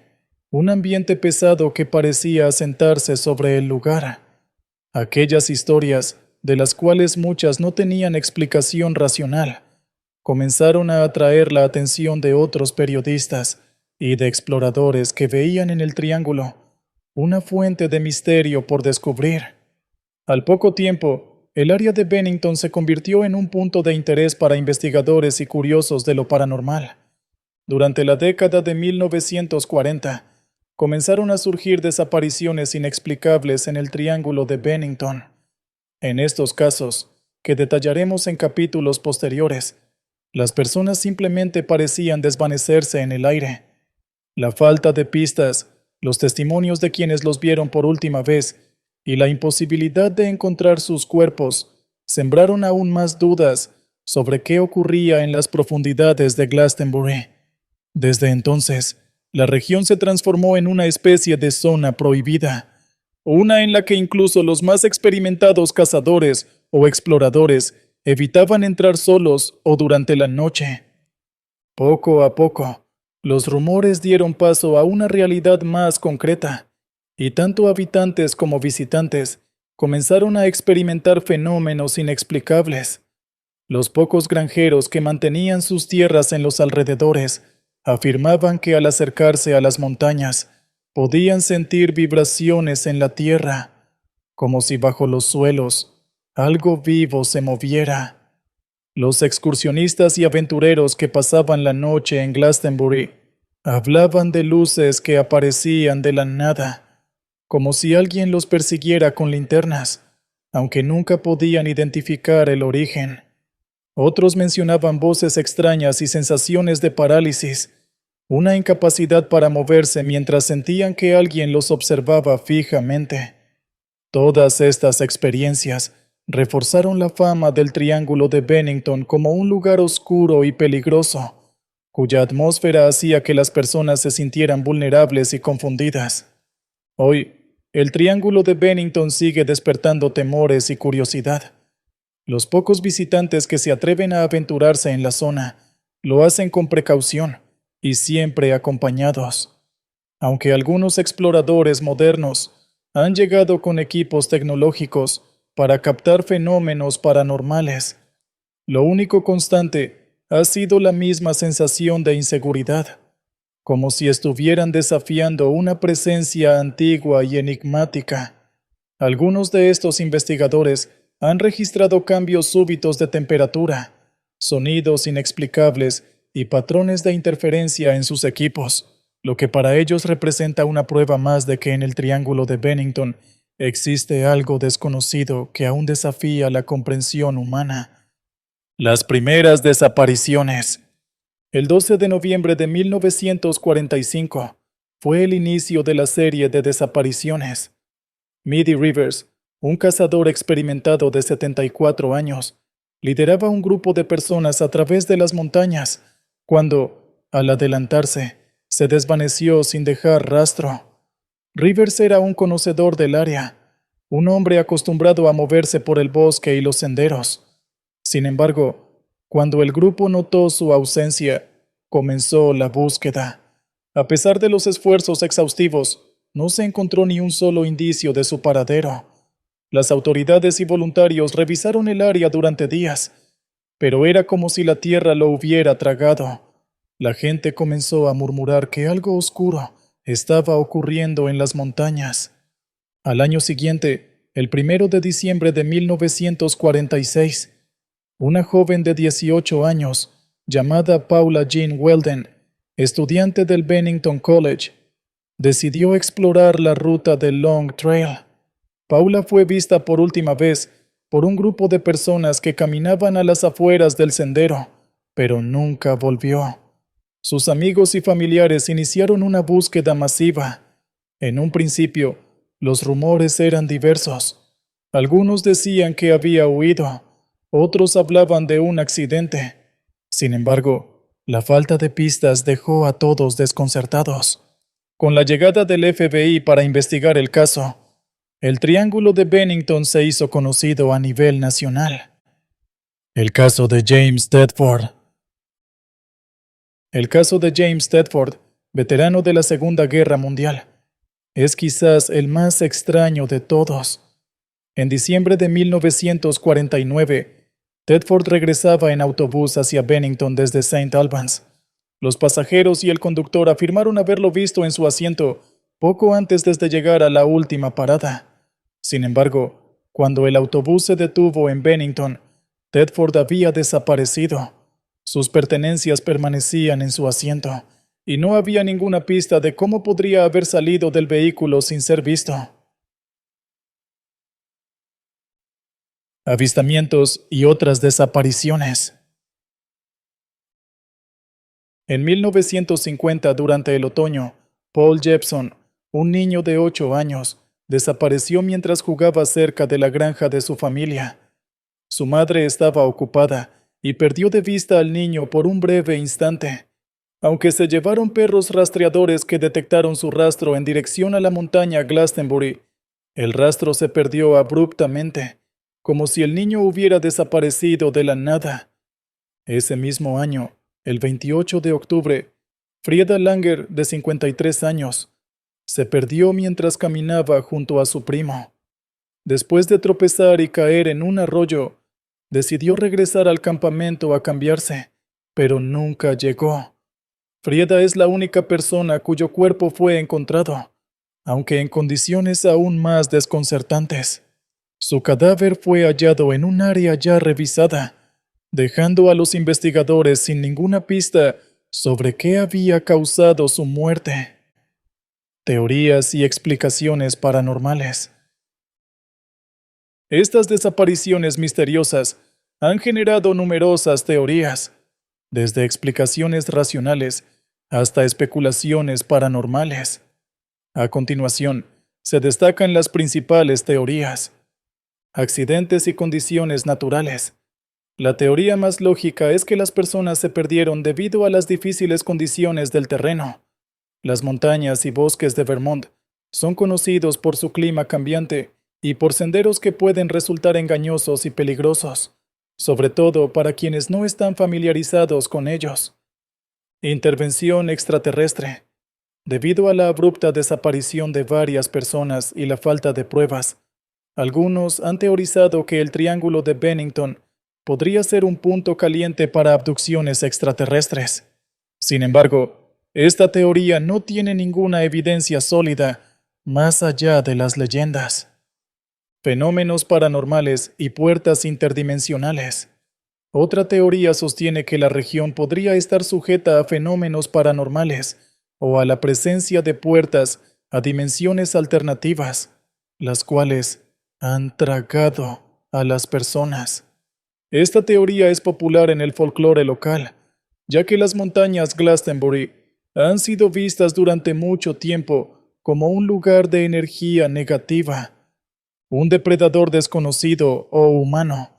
un ambiente pesado que parecía asentarse sobre el lugar. Aquellas historias, de las cuales muchas no tenían explicación racional, comenzaron a atraer la atención de otros periodistas y de exploradores que veían en el triángulo una fuente de misterio por descubrir. Al poco tiempo, el área de Bennington se convirtió en un punto de interés para investigadores y curiosos de lo paranormal. Durante la década de 1940, comenzaron a surgir desapariciones inexplicables en el Triángulo de Bennington. En estos casos, que detallaremos en capítulos posteriores, las personas simplemente parecían desvanecerse en el aire. La falta de pistas, los testimonios de quienes los vieron por última vez y la imposibilidad de encontrar sus cuerpos sembraron aún más dudas sobre qué ocurría en las profundidades de Glastonbury. Desde entonces, la región se transformó en una especie de zona prohibida, una en la que incluso los más experimentados cazadores o exploradores evitaban entrar solos o durante la noche. Poco a poco, los rumores dieron paso a una realidad más concreta, y tanto habitantes como visitantes comenzaron a experimentar fenómenos inexplicables. Los pocos granjeros que mantenían sus tierras en los alrededores afirmaban que al acercarse a las montañas podían sentir vibraciones en la tierra, como si bajo los suelos algo vivo se moviera. Los excursionistas y aventureros que pasaban la noche en Glastonbury hablaban de luces que aparecían de la nada, como si alguien los persiguiera con linternas, aunque nunca podían identificar el origen. Otros mencionaban voces extrañas y sensaciones de parálisis, una incapacidad para moverse mientras sentían que alguien los observaba fijamente. Todas estas experiencias reforzaron la fama del Triángulo de Bennington como un lugar oscuro y peligroso, cuya atmósfera hacía que las personas se sintieran vulnerables y confundidas. Hoy, el Triángulo de Bennington sigue despertando temores y curiosidad. Los pocos visitantes que se atreven a aventurarse en la zona lo hacen con precaución y siempre acompañados. Aunque algunos exploradores modernos han llegado con equipos tecnológicos para captar fenómenos paranormales, lo único constante ha sido la misma sensación de inseguridad, como si estuvieran desafiando una presencia antigua y enigmática. Algunos de estos investigadores han registrado cambios súbitos de temperatura, sonidos inexplicables y patrones de interferencia en sus equipos, lo que para ellos representa una prueba más de que en el Triángulo de Bennington existe algo desconocido que aún desafía la comprensión humana. Las primeras desapariciones. El 12 de noviembre de 1945 fue el inicio de la serie de desapariciones. Midi Rivers, un cazador experimentado de 74 años, lideraba un grupo de personas a través de las montañas, cuando, al adelantarse, se desvaneció sin dejar rastro. Rivers era un conocedor del área, un hombre acostumbrado a moverse por el bosque y los senderos. Sin embargo, cuando el grupo notó su ausencia, comenzó la búsqueda. A pesar de los esfuerzos exhaustivos, no se encontró ni un solo indicio de su paradero. Las autoridades y voluntarios revisaron el área durante días, pero era como si la tierra lo hubiera tragado. La gente comenzó a murmurar que algo oscuro estaba ocurriendo en las montañas. Al año siguiente, el 1 de diciembre de 1946, una joven de 18 años, llamada Paula Jean Weldon, estudiante del Bennington College, decidió explorar la ruta del Long Trail. Paula fue vista por última vez por un grupo de personas que caminaban a las afueras del sendero, pero nunca volvió. Sus amigos y familiares iniciaron una búsqueda masiva. En un principio, los rumores eran diversos. Algunos decían que había huido, otros hablaban de un accidente. Sin embargo, la falta de pistas dejó a todos desconcertados. Con la llegada del FBI para investigar el caso, el Triángulo de Bennington se hizo conocido a nivel nacional. El caso de James Tedford. El caso de James Tedford, veterano de la Segunda Guerra Mundial, es quizás el más extraño de todos. En diciembre de 1949, Tedford regresaba en autobús hacia Bennington desde St. Albans. Los pasajeros y el conductor afirmaron haberlo visto en su asiento poco antes de llegar a la última parada. Sin embargo, cuando el autobús se detuvo en Bennington, Tedford había desaparecido. Sus pertenencias permanecían en su asiento, y no había ninguna pista de cómo podría haber salido del vehículo sin ser visto. Avistamientos y otras desapariciones. En 1950, durante el otoño, Paul Jepson, un niño de 8 años, desapareció mientras jugaba cerca de la granja de su familia. Su madre estaba ocupada y perdió de vista al niño por un breve instante. Aunque se llevaron perros rastreadores que detectaron su rastro en dirección a la montaña Glastonbury, el rastro se perdió abruptamente, como si el niño hubiera desaparecido de la nada. Ese mismo año, el 28 de octubre, Frieda Langer, de 53 años, se perdió mientras caminaba junto a su primo. Después de tropezar y caer en un arroyo, decidió regresar al campamento a cambiarse, pero nunca llegó. Frieda es la única persona cuyo cuerpo fue encontrado, aunque en condiciones aún más desconcertantes. Su cadáver fue hallado en un área ya revisada, dejando a los investigadores sin ninguna pista sobre qué había causado su muerte. Teorías y explicaciones paranormales. Estas desapariciones misteriosas han generado numerosas teorías, desde explicaciones racionales hasta especulaciones paranormales. A continuación, se destacan las principales teorías. Accidentes y condiciones naturales. La teoría más lógica es que las personas se perdieron debido a las difíciles condiciones del terreno. Las montañas y bosques de Vermont son conocidos por su clima cambiante y por senderos que pueden resultar engañosos y peligrosos, sobre todo para quienes no están familiarizados con ellos. Intervención extraterrestre. Debido a la abrupta desaparición de varias personas y la falta de pruebas, algunos han teorizado que el Triángulo de Bennington podría ser un punto caliente para abducciones extraterrestres. Sin embargo, esta teoría no tiene ninguna evidencia sólida más allá de las leyendas. Fenómenos paranormales y puertas interdimensionales. Otra teoría sostiene que la región podría estar sujeta a fenómenos paranormales o a la presencia de puertas a dimensiones alternativas, las cuales han tragado a las personas. Esta teoría es popular en el folclore local, ya que las montañas Glastonbury han sido vistas durante mucho tiempo como un lugar de energía negativa, un depredador desconocido o humano.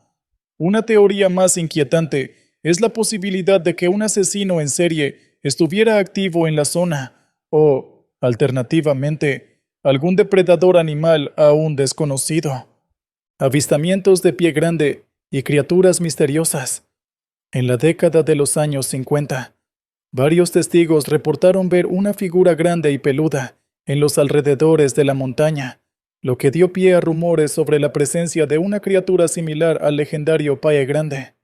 Una teoría más inquietante es la posibilidad de que un asesino en serie estuviera activo en la zona o, alternativamente, algún depredador animal aún desconocido. Avistamientos de pie grande y criaturas misteriosas. En la década de los años 50, varios testigos reportaron ver una figura grande y peluda en los alrededores de la montaña, lo que dio pie a rumores sobre la presencia de una criatura similar al legendario Pae Grande.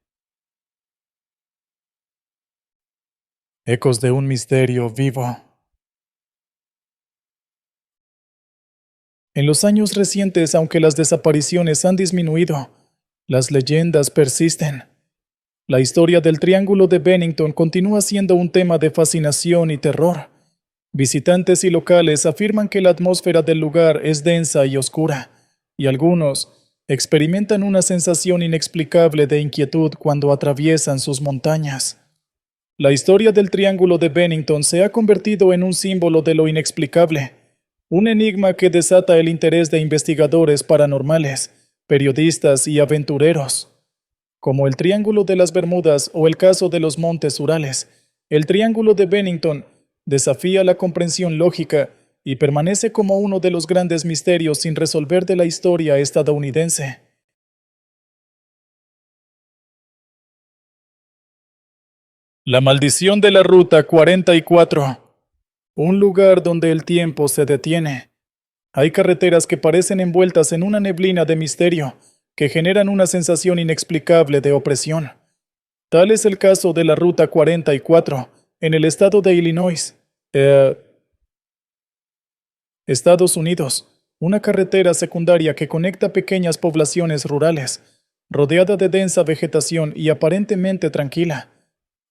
Ecos de un misterio vivo. En los años recientes, aunque las desapariciones han disminuido, las leyendas persisten. La historia del Triángulo de Bennington continúa siendo un tema de fascinación y terror. Visitantes y locales afirman que la atmósfera del lugar es densa y oscura, y algunos experimentan una sensación inexplicable de inquietud cuando atraviesan sus montañas. La historia del Triángulo de Bennington se ha convertido en un símbolo de lo inexplicable, un enigma que desata el interés de investigadores paranormales, periodistas y aventureros. Como el Triángulo de las Bermudas o el caso de los Montes Urales, el Triángulo de Bennington desafía la comprensión lógica y permanece como uno de los grandes misterios sin resolver de la historia estadounidense. La maldición de la Ruta 44. Un lugar donde el tiempo se detiene. Hay carreteras que parecen envueltas en una neblina de misterio, que generan una sensación inexplicable de opresión. Tal es el caso de la Ruta 44, en el estado de Illinois, Estados Unidos, una carretera secundaria que conecta pequeñas poblaciones rurales, rodeada de densa vegetación y aparentemente tranquila.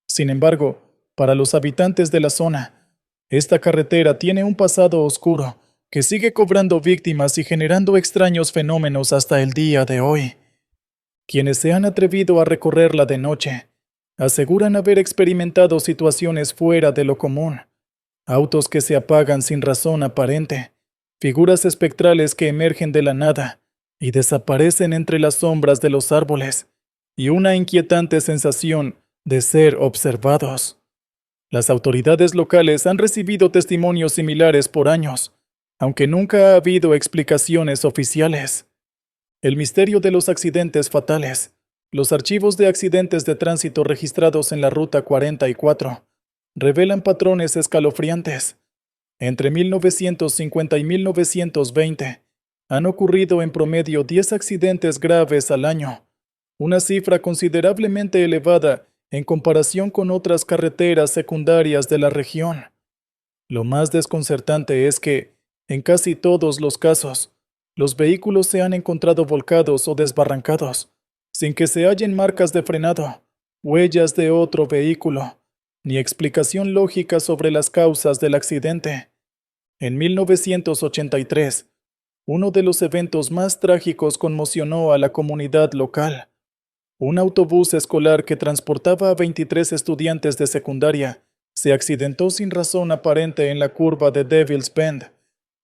Sin embargo, para los habitantes de la zona, esta carretera tiene un pasado oscuro que sigue cobrando víctimas y generando extraños fenómenos hasta el día de hoy. Quienes se han atrevido a recorrerla de noche aseguran haber experimentado situaciones fuera de lo común, autos que se apagan sin razón aparente, figuras espectrales que emergen de la nada y desaparecen entre las sombras de los árboles, y una inquietante sensación de ser observados. Las autoridades locales han recibido testimonios similares por años, aunque nunca ha habido explicaciones oficiales. El misterio de los accidentes fatales. Los archivos de accidentes de tránsito registrados en la Ruta 44 revelan patrones escalofriantes. Entre 1950 y 1920 han ocurrido en promedio 10 accidentes graves al año, una cifra considerablemente elevada en comparación con otras carreteras secundarias de la región. Lo más desconcertante es que, en casi todos los casos, los vehículos se han encontrado volcados o desbarrancados, sin que se hallen marcas de frenado, huellas de otro vehículo, ni explicación lógica sobre las causas del accidente. En 1983, uno de los eventos más trágicos conmocionó a la comunidad local. Un autobús escolar que transportaba a 23 estudiantes de secundaria se accidentó sin razón aparente en la curva de Devil's Bend,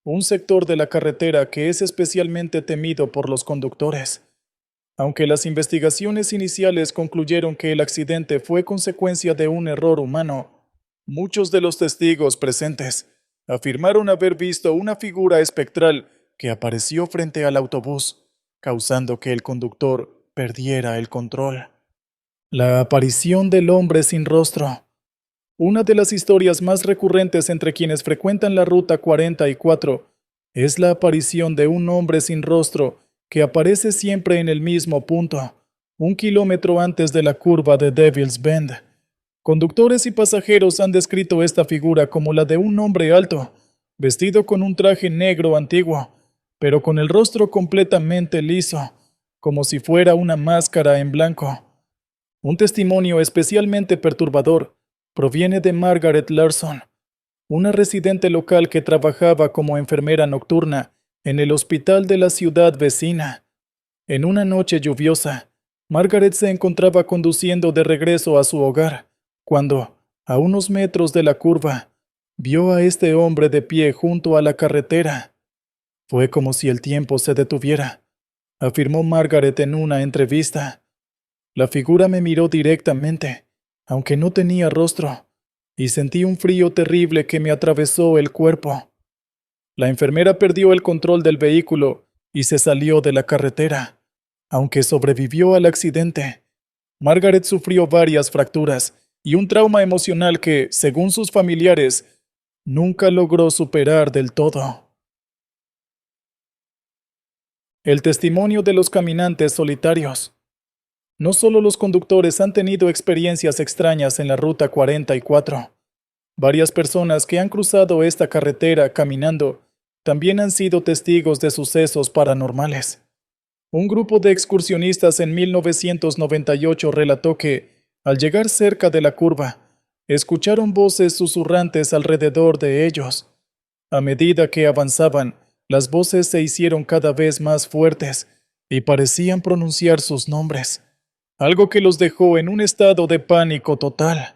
un sector de la carretera que es especialmente temido por los conductores. Aunque las investigaciones iniciales concluyeron que el accidente fue consecuencia de un error humano, muchos de los testigos presentes afirmaron haber visto una figura espectral que apareció frente al autobús, causando que el conductor perdiera el control. La aparición del hombre sin rostro. Una de las historias más recurrentes entre quienes frecuentan la Ruta 44 es la aparición de un hombre sin rostro que aparece siempre en el mismo punto, 1 kilómetro antes de la curva de Devil's Bend. Conductores y pasajeros han descrito esta figura como la de un hombre alto, vestido con un traje negro antiguo, pero con el rostro completamente liso, como si fuera una máscara en blanco. Un testimonio especialmente perturbador proviene de Margaret Larson, una residente local que trabajaba como enfermera nocturna en el hospital de la ciudad vecina. En una noche lluviosa, Margaret se encontraba conduciendo de regreso a su hogar, cuando, a unos metros de la curva, vio a este hombre de pie junto a la carretera. Fue como si el tiempo se detuviera, afirmó Margaret en una entrevista. La figura me miró directamente, aunque no tenía rostro, y sentí un frío terrible que me atravesó el cuerpo. La enfermera perdió el control del vehículo y se salió de la carretera. Aunque sobrevivió al accidente, Margaret sufrió varias fracturas y un trauma emocional que, según sus familiares, nunca logró superar del todo. El testimonio de los caminantes solitarios. No solo los conductores han tenido experiencias extrañas en la Ruta 44. Varias personas que han cruzado esta carretera caminando también han sido testigos de sucesos paranormales. Un grupo de excursionistas en 1998 relató que, al llegar cerca de la curva, escucharon voces susurrantes alrededor de ellos. A medida que avanzaban, las voces se hicieron cada vez más fuertes y parecían pronunciar sus nombres, algo que los dejó en un estado de pánico total.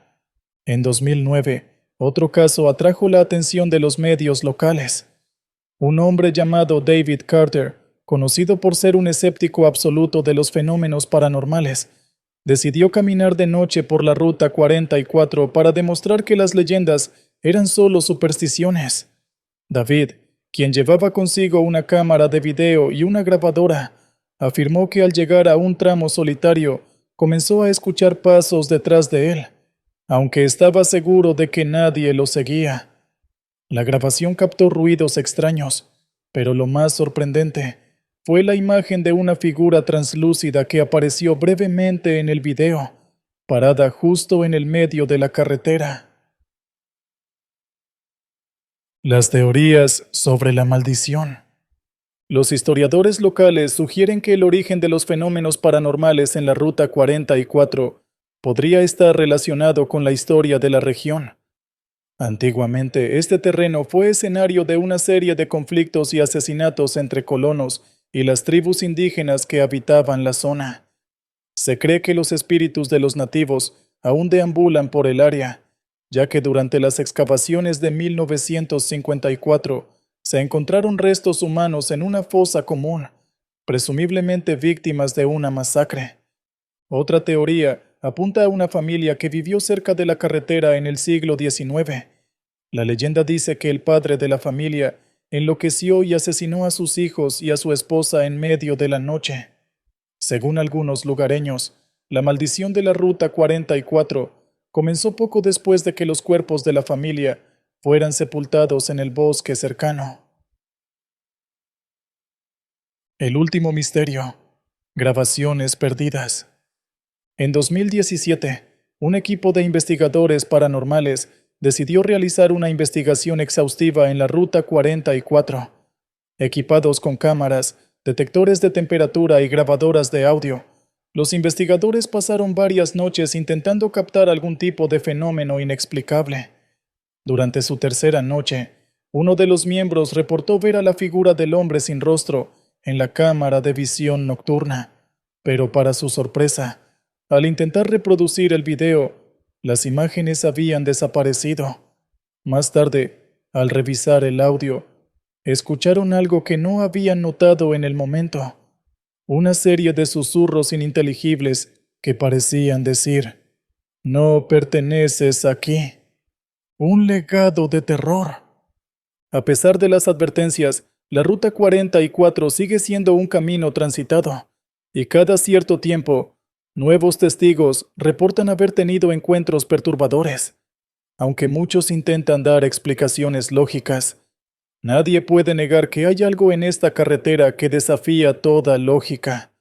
En 2009, otro caso atrajo la atención de los medios locales. Un hombre llamado David Carter, conocido por ser un escéptico absoluto de los fenómenos paranormales, decidió caminar de noche por la Ruta 44 para demostrar que las leyendas eran solo supersticiones. David, quien llevaba consigo una cámara de video y una grabadora, afirmó que al llegar a un tramo solitario, comenzó a escuchar pasos detrás de él, aunque estaba seguro de que nadie lo seguía. La grabación captó ruidos extraños, pero lo más sorprendente fue la imagen de una figura translúcida que apareció brevemente en el video, parada justo en el medio de la carretera. Las teorías sobre la maldición. Los historiadores locales sugieren que el origen de los fenómenos paranormales en la Ruta 44 podría estar relacionado con la historia de la región. Antiguamente, este terreno fue escenario de una serie de conflictos y asesinatos entre colonos y las tribus indígenas que habitaban la zona. Se cree que los espíritus de los nativos aún deambulan por el área, ya que durante las excavaciones de 1954 se encontraron restos humanos en una fosa común, presumiblemente víctimas de una masacre. Otra teoría apunta a una familia que vivió cerca de la carretera en el siglo XIX. La leyenda dice que el padre de la familia enloqueció y asesinó a sus hijos y a su esposa en medio de la noche. Según algunos lugareños, la maldición de la Ruta 44 comenzó poco después de que los cuerpos de la familia fueran sepultados en el bosque cercano. El último misterio. Grabaciones perdidas. En 2017, un equipo de investigadores paranormales decidió realizar una investigación exhaustiva en la Ruta 44. Equipados con cámaras, detectores de temperatura y grabadoras de audio, los investigadores pasaron varias noches intentando captar algún tipo de fenómeno inexplicable. Durante su tercera noche, uno de los miembros reportó ver a la figura del hombre sin rostro en la cámara de visión nocturna, pero para su sorpresa, al intentar reproducir el video, las imágenes habían desaparecido. Más tarde, al revisar el audio, escucharon algo que no habían notado en el momento. Una serie de susurros ininteligibles que parecían decir: «No perteneces aquí». Un legado de terror. A pesar de las advertencias, la Ruta 44 sigue siendo un camino transitado, y cada cierto tiempo, nuevos testigos reportan haber tenido encuentros perturbadores. Aunque muchos intentan dar explicaciones lógicas, nadie puede negar que hay algo en esta carretera que desafía toda lógica.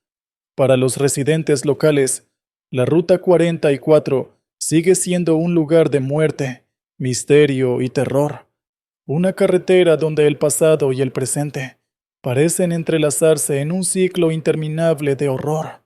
Para los residentes locales, la Ruta 44 sigue siendo un lugar de muerte, misterio y terror. Una carretera donde el pasado y el presente parecen entrelazarse en un ciclo interminable de horror.